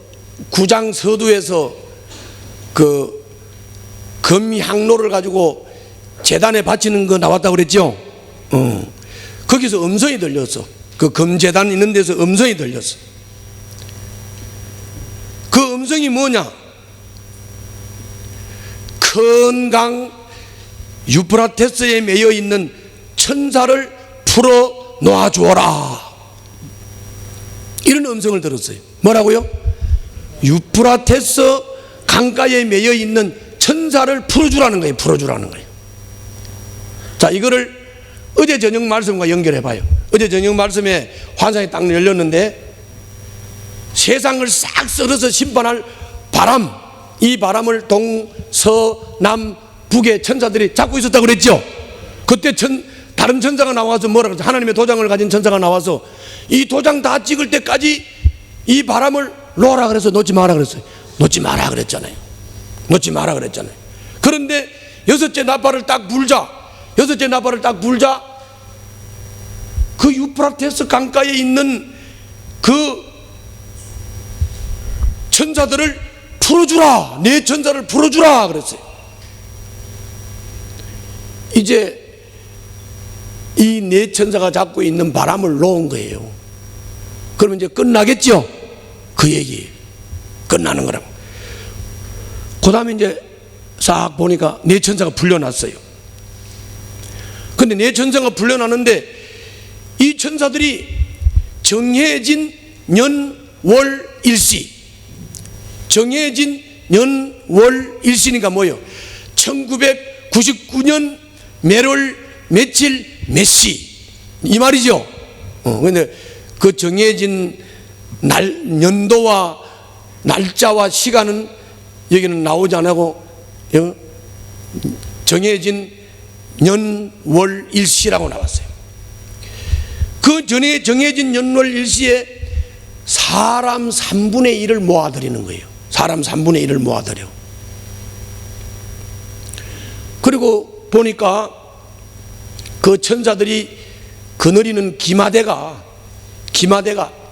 9장 서두에서 그 금향로를 가지고 제단에 바치는 거 나왔다고 그랬죠? 거기서 음성이 들렸어. 그 금제단 있는 데서 음성이 들렸어. 그 음성이 뭐냐? 큰 강 유프라테스에 매여 있는 천사를 풀어 놓아주어라. 이런 음성을 들었어요. 뭐라고요? 유프라테스 강가에 매여 있는 천사를 풀어주라는 거예요. 풀어주라는 거예요. 자, 이거를 어제 저녁 말씀과 연결해 봐요. 어제 저녁 말씀에 환상이 딱 열렸는데 세상을 싹 썰어서 심판할 바람, 이 바람을 동서남 북의 천사들이 잡고 있었다고 그랬죠. 그때 다른 천사가 나와서 뭐라 그랬죠? 하나님의 도장을 가진 천사가 나와서 이 도장 다 찍을 때까지 이 바람을 놓아라 그래서 놓지 마라 그랬어요. 놓지 마라 그랬잖아요. 놓지 마라 그랬잖아요. 그런데 여섯째 나팔을 딱 불자 그 유프라테스 강가에 있는 그 천사들을 풀어주라. 내 천사를 풀어주라 그랬어요. 이제 이 네 천사가 잡고 있는 바람을 놓은 거예요. 그러면 이제 끝나겠죠? 그 얘기 끝나는 거라고. 그 다음에 이제 싹 보니까 네 천사가 불려놨어요. 근데 네 천사가 불려놨는데 이 천사들이 정해진 년월일시, 정해진 년월일시니까 뭐예요? 1999년 몇월 며칠 몇 시, 이 말이죠. 근데 그 정해진 년도와 날짜와 시간은 여기는 나오지 않고 정해진 년월일시라고 나왔어요. 그 전에 정해진 년월일시에 사람 3분의 1을 모아드리는 거예요. 사람 3분의 1을 모아드려. 그리고 보니까 그 천사들이 거느리는 기마대가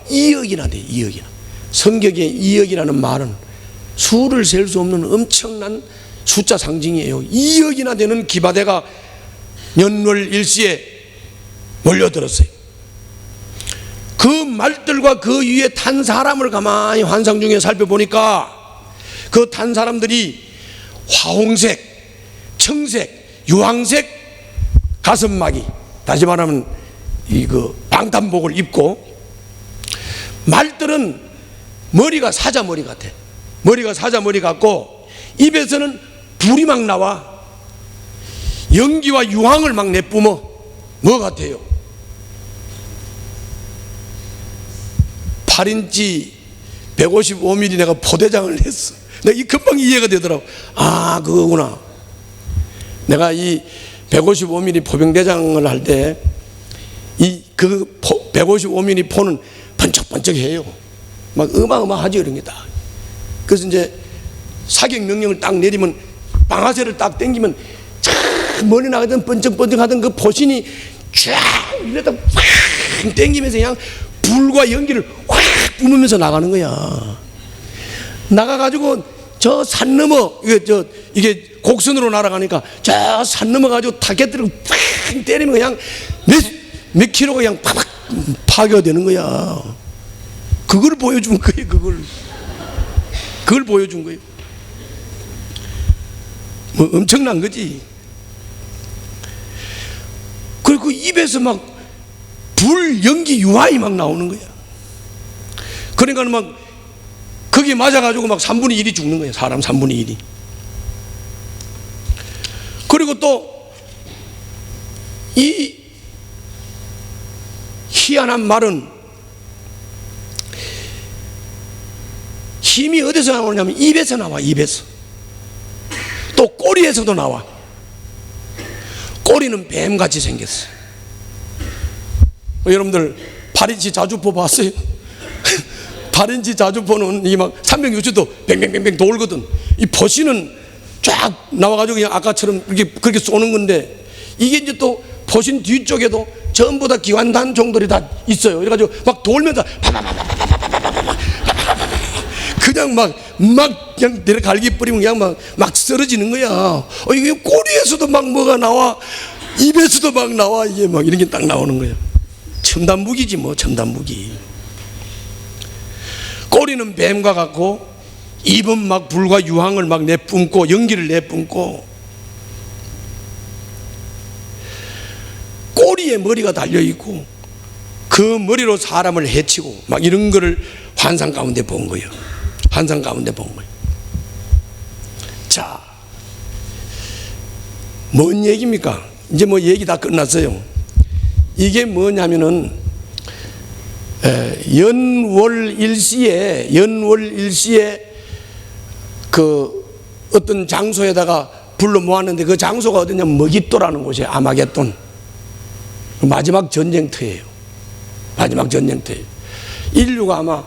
2억이나 돼. 2억이나. 성경에 2억이라는 말은 수를 셀 수 없는 엄청난 숫자 상징이에요. 2억이나 되는 기마대가 년월일시에 몰려들었어요. 그 말들과 그 위에 탄 사람을 가만히 환상 중에 살펴보니까 그 탄 사람들이 화홍색, 청색, 유황색 가슴막이, 다시 말하면 그 방탄복을 입고, 말들은 머리가 사자머리 같아. 머리가 사자머리 같고 입에서는 불이 막 나와. 연기와 유황을 막 내뿜어. 뭐 같아요? 8인치 155mm 내가 포대장을 냈어. 내가 이 금방 이해가 되더라고. 아, 그거구나. 내가 이 155mm 포병대장을 할 때 이 그 155mm 포는 번쩍번쩍해요. 막 어마어마하지 그런 게 다. 그래서 이제 사격 명령을 딱 내리면 방아쇠를 딱 당기면 참 멀리 나가던 번쩍번쩍하던 그 포신이 쫙 이러다 확 당기면서 그냥 불과 연기를 확 뿜으면서 나가는 거야. 나가가지고 저 산 넘어, 이게 곡선으로 날아가니까 저 산 넘어 가지고 타겟들을 팍 때리면 그냥 몇 킬로가 그냥 팍팍 파괴되는 거야. 그걸 보여준 거예요. 그걸 보여준 거예요. 뭐 엄청난 거지. 그리고 그 입에서 막 불, 연기, 유화이 막 나오는 거야. 그러니까 막 거기에 맞아가지고 막 3분의 1이 죽는 거예요. 사람 3분의 1이. 그리고 또 이 희한한 말은 힘이 어디서 나오냐면 입에서 나와. 입에서. 또 꼬리에서도 나와. 꼬리는 뱀같이 생겼어. 여러분들 8인치 자주포 봤어요? 8인치 자주포는 이 막 360도 뱅뱅뱅뱅 돌거든. 이 포신은 쫙 나와가지고 그냥 아까처럼 그렇게 쏘는 건데, 이게 이제 또 포신 뒤쪽에도 전부 다 기관단 종들이 다 있어요. 그래가지고 막 돌면서 그냥 막 그냥 내려 갈기 뿌리면 그냥 막 쓰러지는 거야. 이게 꼬리에서도 막 뭐가 나와, 입에서도 막 나와. 이게 막 이런 게 딱 나오는 거야. 첨단 무기지 뭐, 첨단 무기. 꼬리는 뱀과 같고 입은 막 불과 유황을 막 내뿜고 연기를 내뿜고, 꼬리에 머리가 달려있고 그 머리로 사람을 해치고 막 이런 거를 환상 가운데 본 거예요. 환상 가운데 본 거예요. 자, 뭔 얘기입니까? 이제 뭐 얘기 다 끝났어요. 이게 뭐냐면은 연월일시에 그 어떤 장소에다가 불러 모았는데, 그 장소가 어디냐면 머깃도라는 곳이에요. 아마겟돈. 마지막 전쟁터예요. 마지막 전쟁터예요. 인류가 아마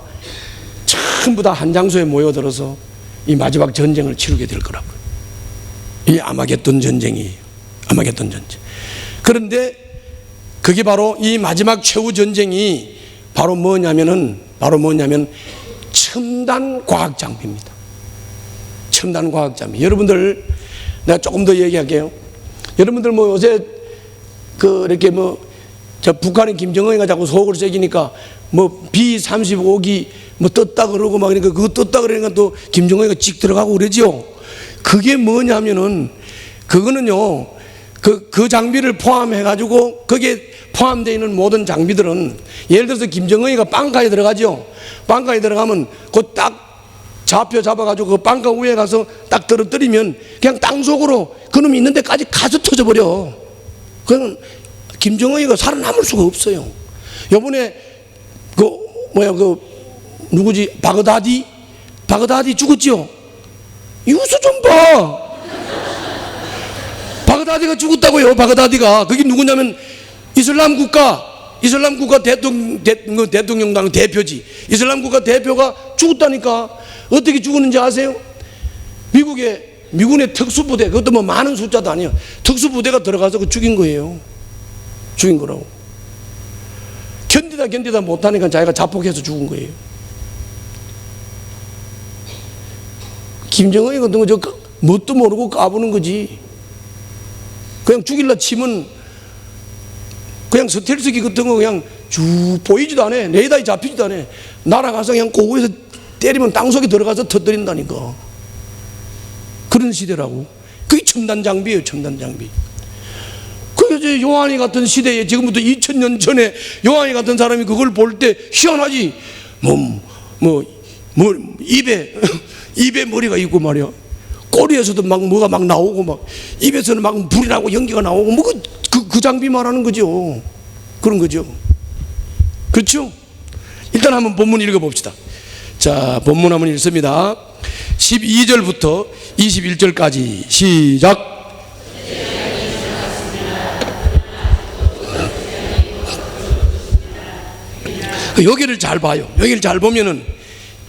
전부 다 한 장소에 모여들어서 이 마지막 전쟁을 치르게 될 거라고요. 이 아마겟돈 전쟁이에요. 아마겟돈 전쟁. 그런데 그게 바로 이 마지막 최후 전쟁이 바로 뭐냐면 첨단 과학 장비입니다. 첨단 과학 장비. 여러분들, 내가 조금 더 얘기할게요. 여러분들 뭐 요새 이렇게 저 북한의 김정은이가 자꾸 속을 새기니까 B-35기 떴다 그러고 막, 그러니까 그거 떴다 그러니까 또 김정은이가 찍 들어가고 그러죠. 그게 뭐냐면은, 그거는요, 그 장비를 포함해가지고 거기에 포함되어 있는 모든 장비들은, 예를 들어서 김정은이가 빵가에 들어가죠. 빵가에 들어가면 그 딱 좌표 잡아가지고 그 빵가 위에 가서 딱 떨어뜨리면 그냥 땅속으로 그놈이 있는 데까지 가서 터져버려. 그건 김정은이가 살아남을 수가 없어요. 요번에 누구지? 바그다디 죽었죠? 뉴스 좀 봐. 바그다디가 죽었다고요. 바그다디가. 그게 누구냐면 이슬람 국가 대통령당 대표지. 이슬람 국가 대표가 죽었다니까. 어떻게 죽었는지 아세요? 미군의 특수부대, 그것도 뭐 많은 숫자도 아니에요. 특수부대가 들어가서 죽인 거예요. 죽인 거라고. 견디다 못하니까 자기가 자폭해서 죽은 거예요. 김정은이 같은 거 뭣도 모르고 까부는 거지. 그냥 죽일라 치면 그냥 스텔스기 같은 거 그냥 쭉 보이지도 않아. 레이더에 잡히지도 않아. 날아가서 그냥 고구에서 때리면 땅속에 들어가서 터뜨린다니까. 그런 시대라고. 그게 첨단 장비예요. 첨단 장비. 그래서 요한이 같은 시대에, 지금부터 2000년 전에 요한이 같은 사람이 그걸 볼 때 희한하지. 입에 머리가 있고 말이야. 꼬리에서도 뭐가 막 나오고, 막 입에서는 막 불이 나고 연기가 나오고, 그 장비 말하는 거죠. 그런 거죠. 그렇죠? 일단 한번 본문 읽어봅시다. 자, 본문 한번 읽습니다. 12절부터 21절까지 시작. 여기를 잘 봐요. 여기를 잘 보면은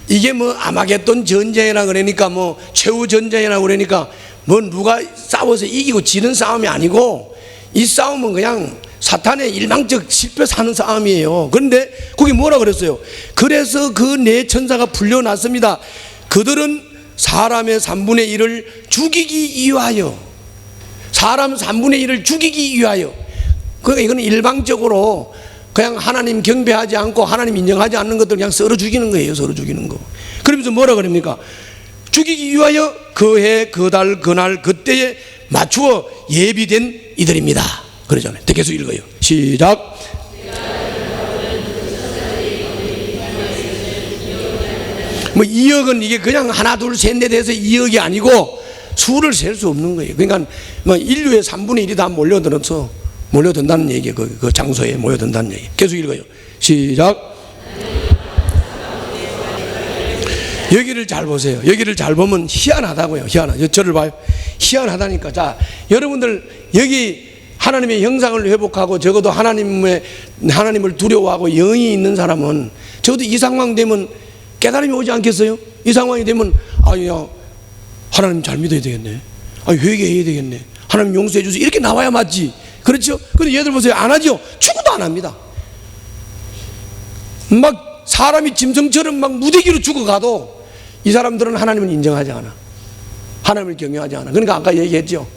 이게 아마겟돈 전쟁이라 그러니까 최후 전쟁이라 그러니까 누가 싸워서 이기고 지는 싸움이 아니고, 이 싸움은 그냥 사탄의 일방적 실패 사는 싸움이에요. 그런데 거기 뭐라 그랬어요? 그래서 그 네 천사가 풀려났습니다. 그들은 사람의 3분의 1을 죽이기 위하여. 사람 3분의 1을 죽이기 위하여. 그러니까 이건 일방적으로 그냥 하나님 경배하지 않고 하나님 인정하지 않는 것들 그냥 썰어 죽이는 거예요. 썰어 죽이는 거. 그러면서 뭐라 그럽니까? 죽이기 위하여 그 해, 그 달, 그날, 그때에 맞추어 예비된 이들입니다. 그러잖아요. 계속 읽어요. 시작. 뭐 2억은 이게 그냥 하나 둘 셋 넷 해서 2억이 아니고 수를 셀 수 없는 거예요. 그러니까 뭐 인류의 3분의 1이 다 몰려든다는 얘기예요. 그 장소에 모여든다는 얘기. 계속 읽어요. 시작. 여기를 잘 보세요. 여기를 잘 보면 희한하다고요. 저를 봐요. 희한하다니까. 자, 여러분들 여기 하나님의 형상을 회복하고 적어도 하나님을 두려워하고 영이 있는 사람은 적어도 이 상황 되면 깨달음이 오지 않겠어요? 이 상황이 되면 야, 하나님 잘 믿어야 되겠네. 회개해야 되겠네. 하나님 용서해 주세요. 이렇게 나와야 맞지. 그렇죠? 근데 얘들 보세요. 안 하죠? 죽어도 안 합니다. 막 사람이 짐승처럼 막 무대기로 죽어가도 이 사람들은 하나님을 인정하지 않아. 하나님을 경외하지 않아. 그러니까 아까 얘기했죠.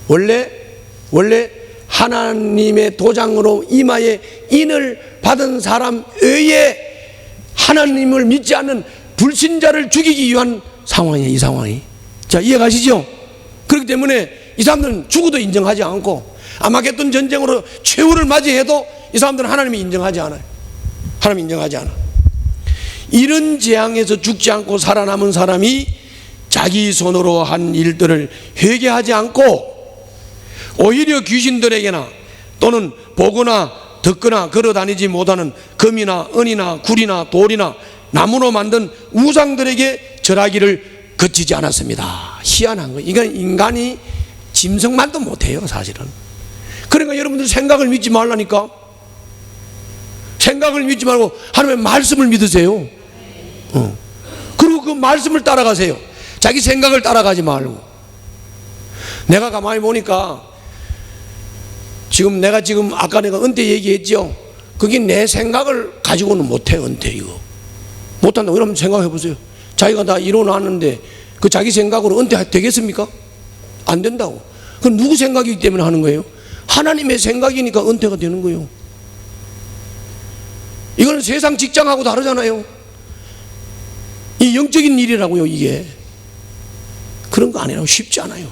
원래 하나님의 도장으로 이마에 인을 받은 사람 외에 하나님을 믿지 않는 불신자를 죽이기 위한 상황이에요. 이 상황이. 자, 이해가시죠? 그렇기 때문에 이 사람들은 죽어도 인정하지 않고 아마겟돈 전쟁으로 최후를 맞이해도 이 사람들은 하나님을 인정하지 않아요. 하나님 인정하지 않아. 이런 재앙에서 죽지 않고 살아남은 사람이 자기 손으로 한 일들을 회개하지 않고 오히려 귀신들에게나 또는 보거나 듣거나 걸어다니지 못하는 금이나 은이나 굴이나 돌이나 나무로 만든 우상들에게 절하기를 거치지 않았습니다. 희한한 거예요. 이건 인간이 짐승만도 못해요, 사실은. 그러니까 여러분들 생각을 믿지 말라니까. 생각을 믿지 말고 하나님의 말씀을 믿으세요. 그리고 그 말씀을 따라가세요. 자기 생각을 따라가지 말고. 내가 가만히 보니까 내가 아까 내가 은퇴 얘기했죠. 그게 내 생각을 가지고는 못해. 은퇴 이거 못한다고. 여러분 생각해 보세요. 자기가 다 이뤄놨는데 그 자기 생각으로 은퇴 되겠습니까? 안 된다고. 그건 누구 생각이기 때문에 하는 거예요? 하나님의 생각이니까 은퇴가 되는 거예요. 이거는 세상 직장하고 다르잖아요. 이 영적인 일이라고요. 이게 그런 거 아니라고. 쉽지 않아요.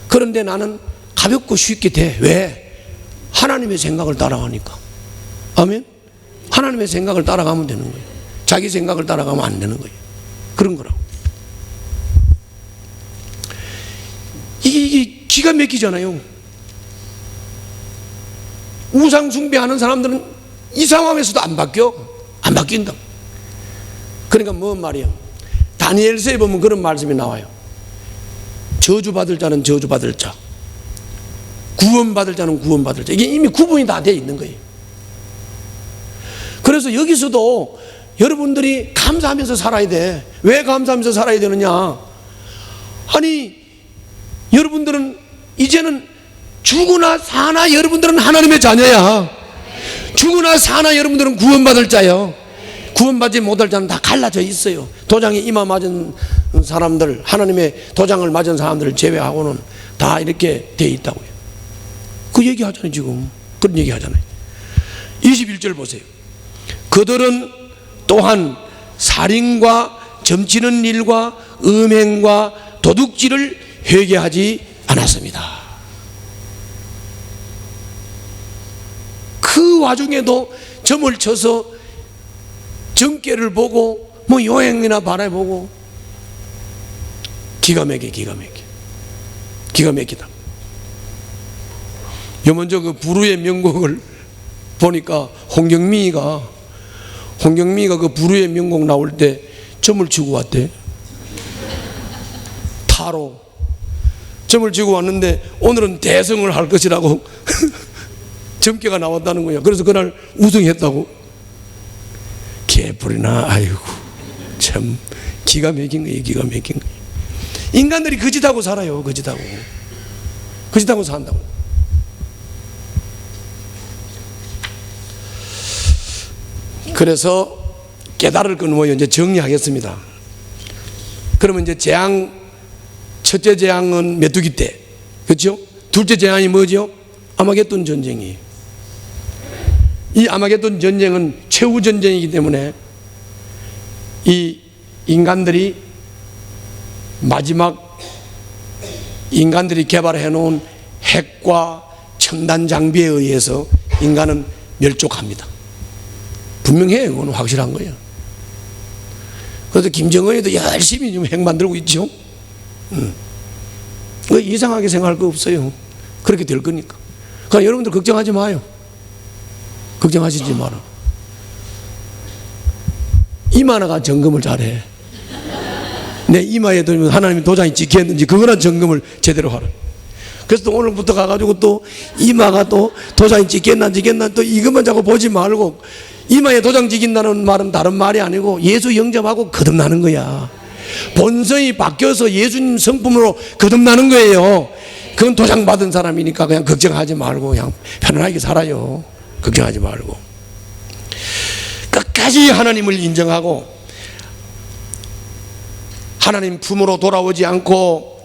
그런데 나는 가볍고 쉽게 돼. 왜? 하나님의 생각을 따라가니까. 아멘. 하나님의 생각을 따라가면 되는 거예요. 자기 생각을 따라가면 안 되는 거예요. 그런 거라고. 이게 기가 막히잖아요. 우상 숭배하는 사람들은 이 상황에서도 안 바뀐다. 그러니까 뭔 말이야? 다니엘서에 보면 그런 말씀이 나와요. 저주받을 자는 저주받을 자, 구원받을 자는 구원받을 자. 이게 이미 구분이 다 되어 있는 거예요. 그래서 여기서도 여러분들이 감사하면서 살아야 돼. 왜 감사하면서 살아야 되느냐? 아니, 여러분들은 이제는 죽으나 사나 여러분들은 하나님의 자녀야. 죽으나 사나 여러분들은 구원받을 자예요. 구원받지 못할 자는 다 갈라져 있어요. 도장에 이마 맞은 사람들, 하나님의 도장을 맞은 사람들을 제외하고는 다 이렇게 되어 있다고요. 그 얘기 하잖아요. 지금 그런 얘기 하잖아요. 21절 보세요. 그들은 또한 살인과 점치는 일과 음행과 도둑질을 회개하지 않았습니다. 그 와중에도 점을 쳐서 정계를 보고 뭐 요행이나 바라보고 기가 막히다. 요 먼저 그 부르의 명곡을 보니까 홍경미가 그 부르의 명곡 나올 때 점을 치고 왔대. 타로 점을 치고 왔는데 오늘은 대성을 할 것이라고 점괘가 나왔다는 거예요. 그래서 그날 우승했다고. 개뿔이나. 아이고 참 기가 막힌 거예요. 기가 막힌 거예요. 인간들이 거짓하고 살아요. 거짓하고 산다고. 그래서 깨달을 건 뭐예요? 이제 정리하겠습니다. 그러면 이제 재앙, 첫째 재앙은 메뚜기 때, 그렇죠? 둘째 재앙이 뭐죠? 아마겟돈 전쟁이에요. 이 아마겟돈 전쟁은 최후 전쟁이기 때문에 이 인간들이 마지막 인간들이 개발해 놓은 핵과 첨단 장비에 의해서 인간은 멸족합니다. 분명해요. 그건 확실한 거예요. 그래서 김정은이도 열심히 지금 핵 만들고 있죠. 이상하게 생각할 거 없어요. 그렇게 될 거니까. 그러니까 여러분들 걱정하지 마요. 걱정하시지 마라. 이마나가 점검을 잘해. 내 이마에 들면 하나님이 도장이 찍혔는지 그거나 점검을 제대로 하라. 그래서 또 오늘부터 가가지고 또 이마가 또 도장이 찍혔나 또 이것만 자꾸 보지 말고, 이마에 도장 찍힌다는 말은 다른 말이 아니고 예수 영접하고 거듭나는 거야. 본성이 바뀌어서 예수님 성품으로 거듭나는 거예요. 그건 도장 받은 사람이니까 그냥 걱정하지 말고 그냥 편안하게 살아요. 걱정하지 말고 끝까지 하나님을 인정하고 하나님 품으로 돌아오지 않고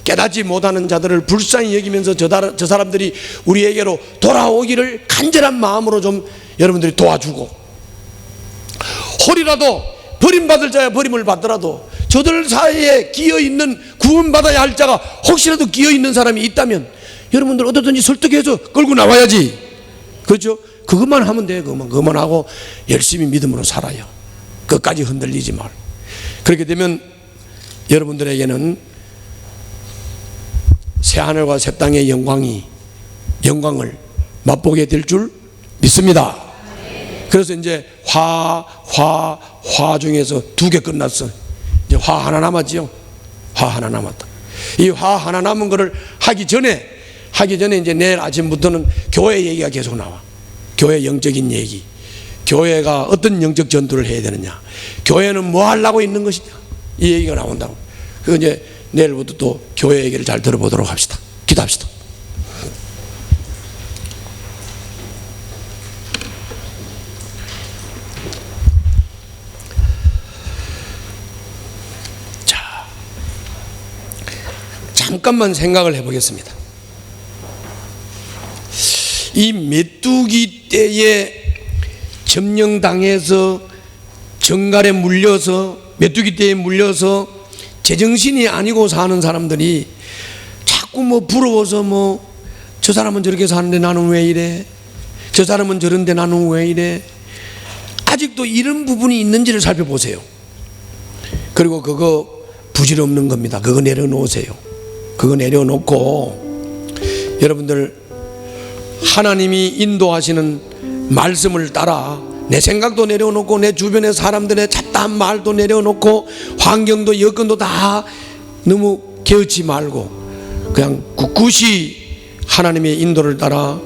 깨닫지 못하는 자들을 불쌍히 여기면서 저 사람들이 우리에게로 돌아오기를 간절한 마음으로 좀 여러분들이 도와주고, 혹이라도 버림받을 자야 버림을 받더라도 저들 사이에 끼어있는 구원받아야 할 자가 혹시라도 끼어있는 사람이 있다면 여러분들 어떻든지 설득해서 끌고 나와야지. 그렇죠? 그것만 하면 돼. 그것만 하고 열심히 믿음으로 살아요. 끝까지 흔들리지 말. 그렇게 되면 여러분들에게는 새하늘과 새 땅의 영광을 맛보게 될 줄 믿습니다. 그래서 이제 화 중에서 2개 끝났어. 이제 화 하나 남았지요. 화 하나 남았다. 이 화 하나 남은 거를 하기 전에 이제 내일 아침부터는 교회 얘기가 계속 나와. 교회 영적인 얘기. 교회가 어떤 영적 전투를 해야 되느냐, 교회는 뭐 하려고 있는 것이냐, 이 얘기가 나온다고. 그거 이제 내일부터 또 교회 얘기를 잘 들어보도록 합시다. 기도합시다. 자, 잠깐만 생각을 해보겠습니다. 이 메뚜기 떼에 점령당해서 정갈에 물려서, 메뚜기 떼에 물려서 제정신이 아니고 사는 사람들이 자꾸 부러워서 저 사람은 저렇게 사는데 나는 왜 이래, 저 사람은 저런데 나는 왜 이래, 아직도 이런 부분이 있는지를 살펴보세요. 그리고 그거 부질없는 겁니다. 그거 내려놓으세요. 그거 내려놓고 여러분들 하나님이 인도하시는 말씀을 따라 내 생각도 내려놓고 내 주변의 사람들의 잡다한 말도 내려놓고 환경도 여건도 다 너무 개의치 말고 그냥 굳굳이 하나님의 인도를 따라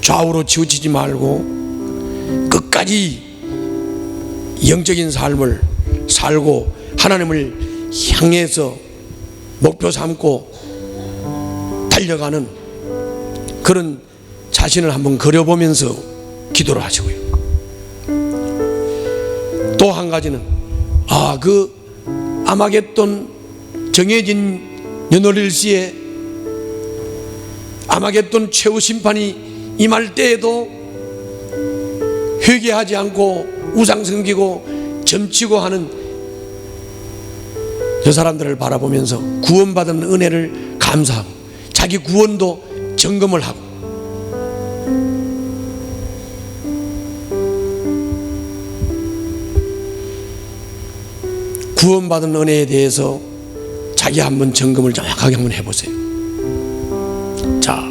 좌우로 치우치지 말고 끝까지 영적인 삶을 살고 하나님을 향해서 목표 삼고 달려가는 그런 자신을 한번 그려보면서 기도를 하시고요. 또 한 가지는 그 아마겟돈 정해진 연월일시에 아마겟돈 최후 심판이 임할 때에도 회개하지 않고 우상 섬기고 점치고 하는 저 사람들을 바라보면서 구원받은 은혜를 감사하고 자기 구원도 점검을 하고 구원받은 은혜에 대해서 자기 한번 점검을 정확하게 한번 해보세요. 자,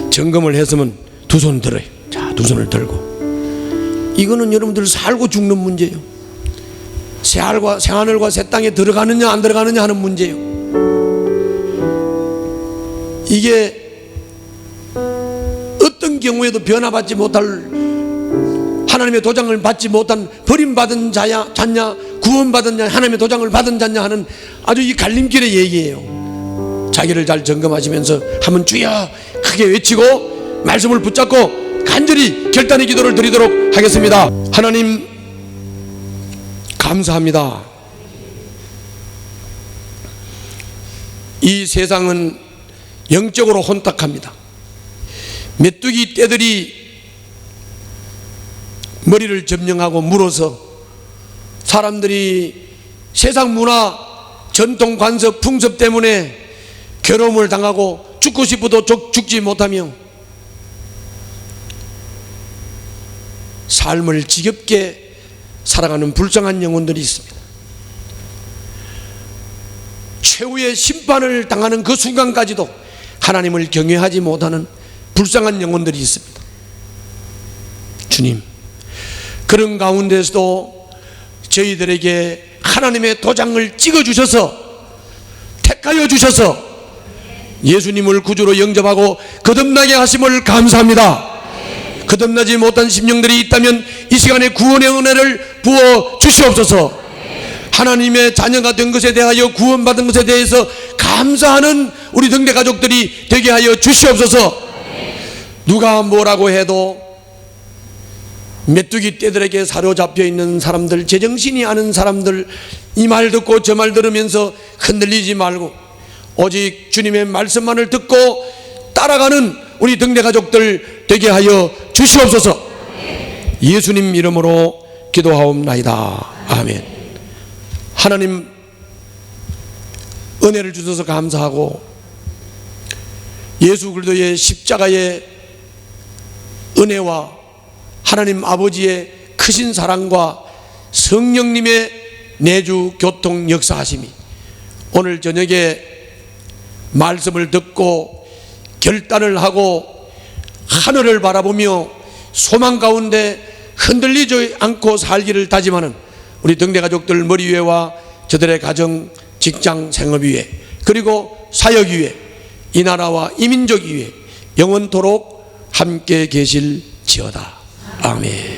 점검을 했으면 두 손 들어요. 자, 두 손을 들고 이거는 여러분들 살고 죽는 문제예요. 새하늘과 새 땅에 들어가느냐 안 들어가느냐 하는 문제예요. 이게 어떤 경우에도 변화받지 못할 하나님의 도장을 받지 못한 버림받은 자냐 구원받은 자 하나님의 도장을 받은 자냐 하는 아주 이 갈림길의 얘기예요. 자기를 잘 점검하시면서 한번 주여 크게 외치고 말씀을 붙잡고 간절히 결단의 기도를 드리도록 하겠습니다. 하나님 감사합니다. 이 세상은 영적으로 혼탁합니다. 메뚜기 떼들이 머리를 점령하고 물어서 사람들이 세상 문화, 전통, 관습, 풍습 때문에 괴로움을 당하고 죽고 싶어도 죽지 못하며 삶을 지겹게 살아가는 불쌍한 영혼들이 있습니다. 최후의 심판을 당하는 그 순간까지도 하나님을 경외하지 못하는 불쌍한 영혼들이 있습니다. 주님, 그런 가운데서도 저희들에게 하나님의 도장을 찍어주셔서 택하여 주셔서 예수님을 구주로 영접하고 거듭나게 하심을 감사합니다. 거듭나지 못한 심령들이 있다면 이 시간에 구원의 은혜를 부어 주시옵소서. 하나님의 자녀가 된 것에 대하여 구원받은 것에 대해서 감사하는 우리 등대 가족들이 되게 하여 주시옵소서. 누가 뭐라고 해도 메뚜기 떼들에게 사로잡혀 있는 사람들, 제정신이 아는 사람들, 이 말 듣고 저 말 들으면서 흔들리지 말고 오직 주님의 말씀만을 듣고 따라가는 우리 등대 가족들 되게 하여 주시옵소서. 예수님 이름으로 기도하옵나이다. 아멘. 하나님 은혜를 주셔서 감사하고 예수 그리스도의 십자가의 은혜와 하나님 아버지의 크신 사랑과 성령님의 내주 교통 역사하심이 오늘 저녁에 말씀을 듣고 결단을 하고 하늘을 바라보며 소망 가운데 흔들리지 않고 살기를 다짐하는 우리 등대 가족들 머리 위에와 저들의 가정, 직장, 생업 위에 그리고 사역 위에 이 나라와 이 민족 위에 영원토록 함께 계실지어다. 아멘.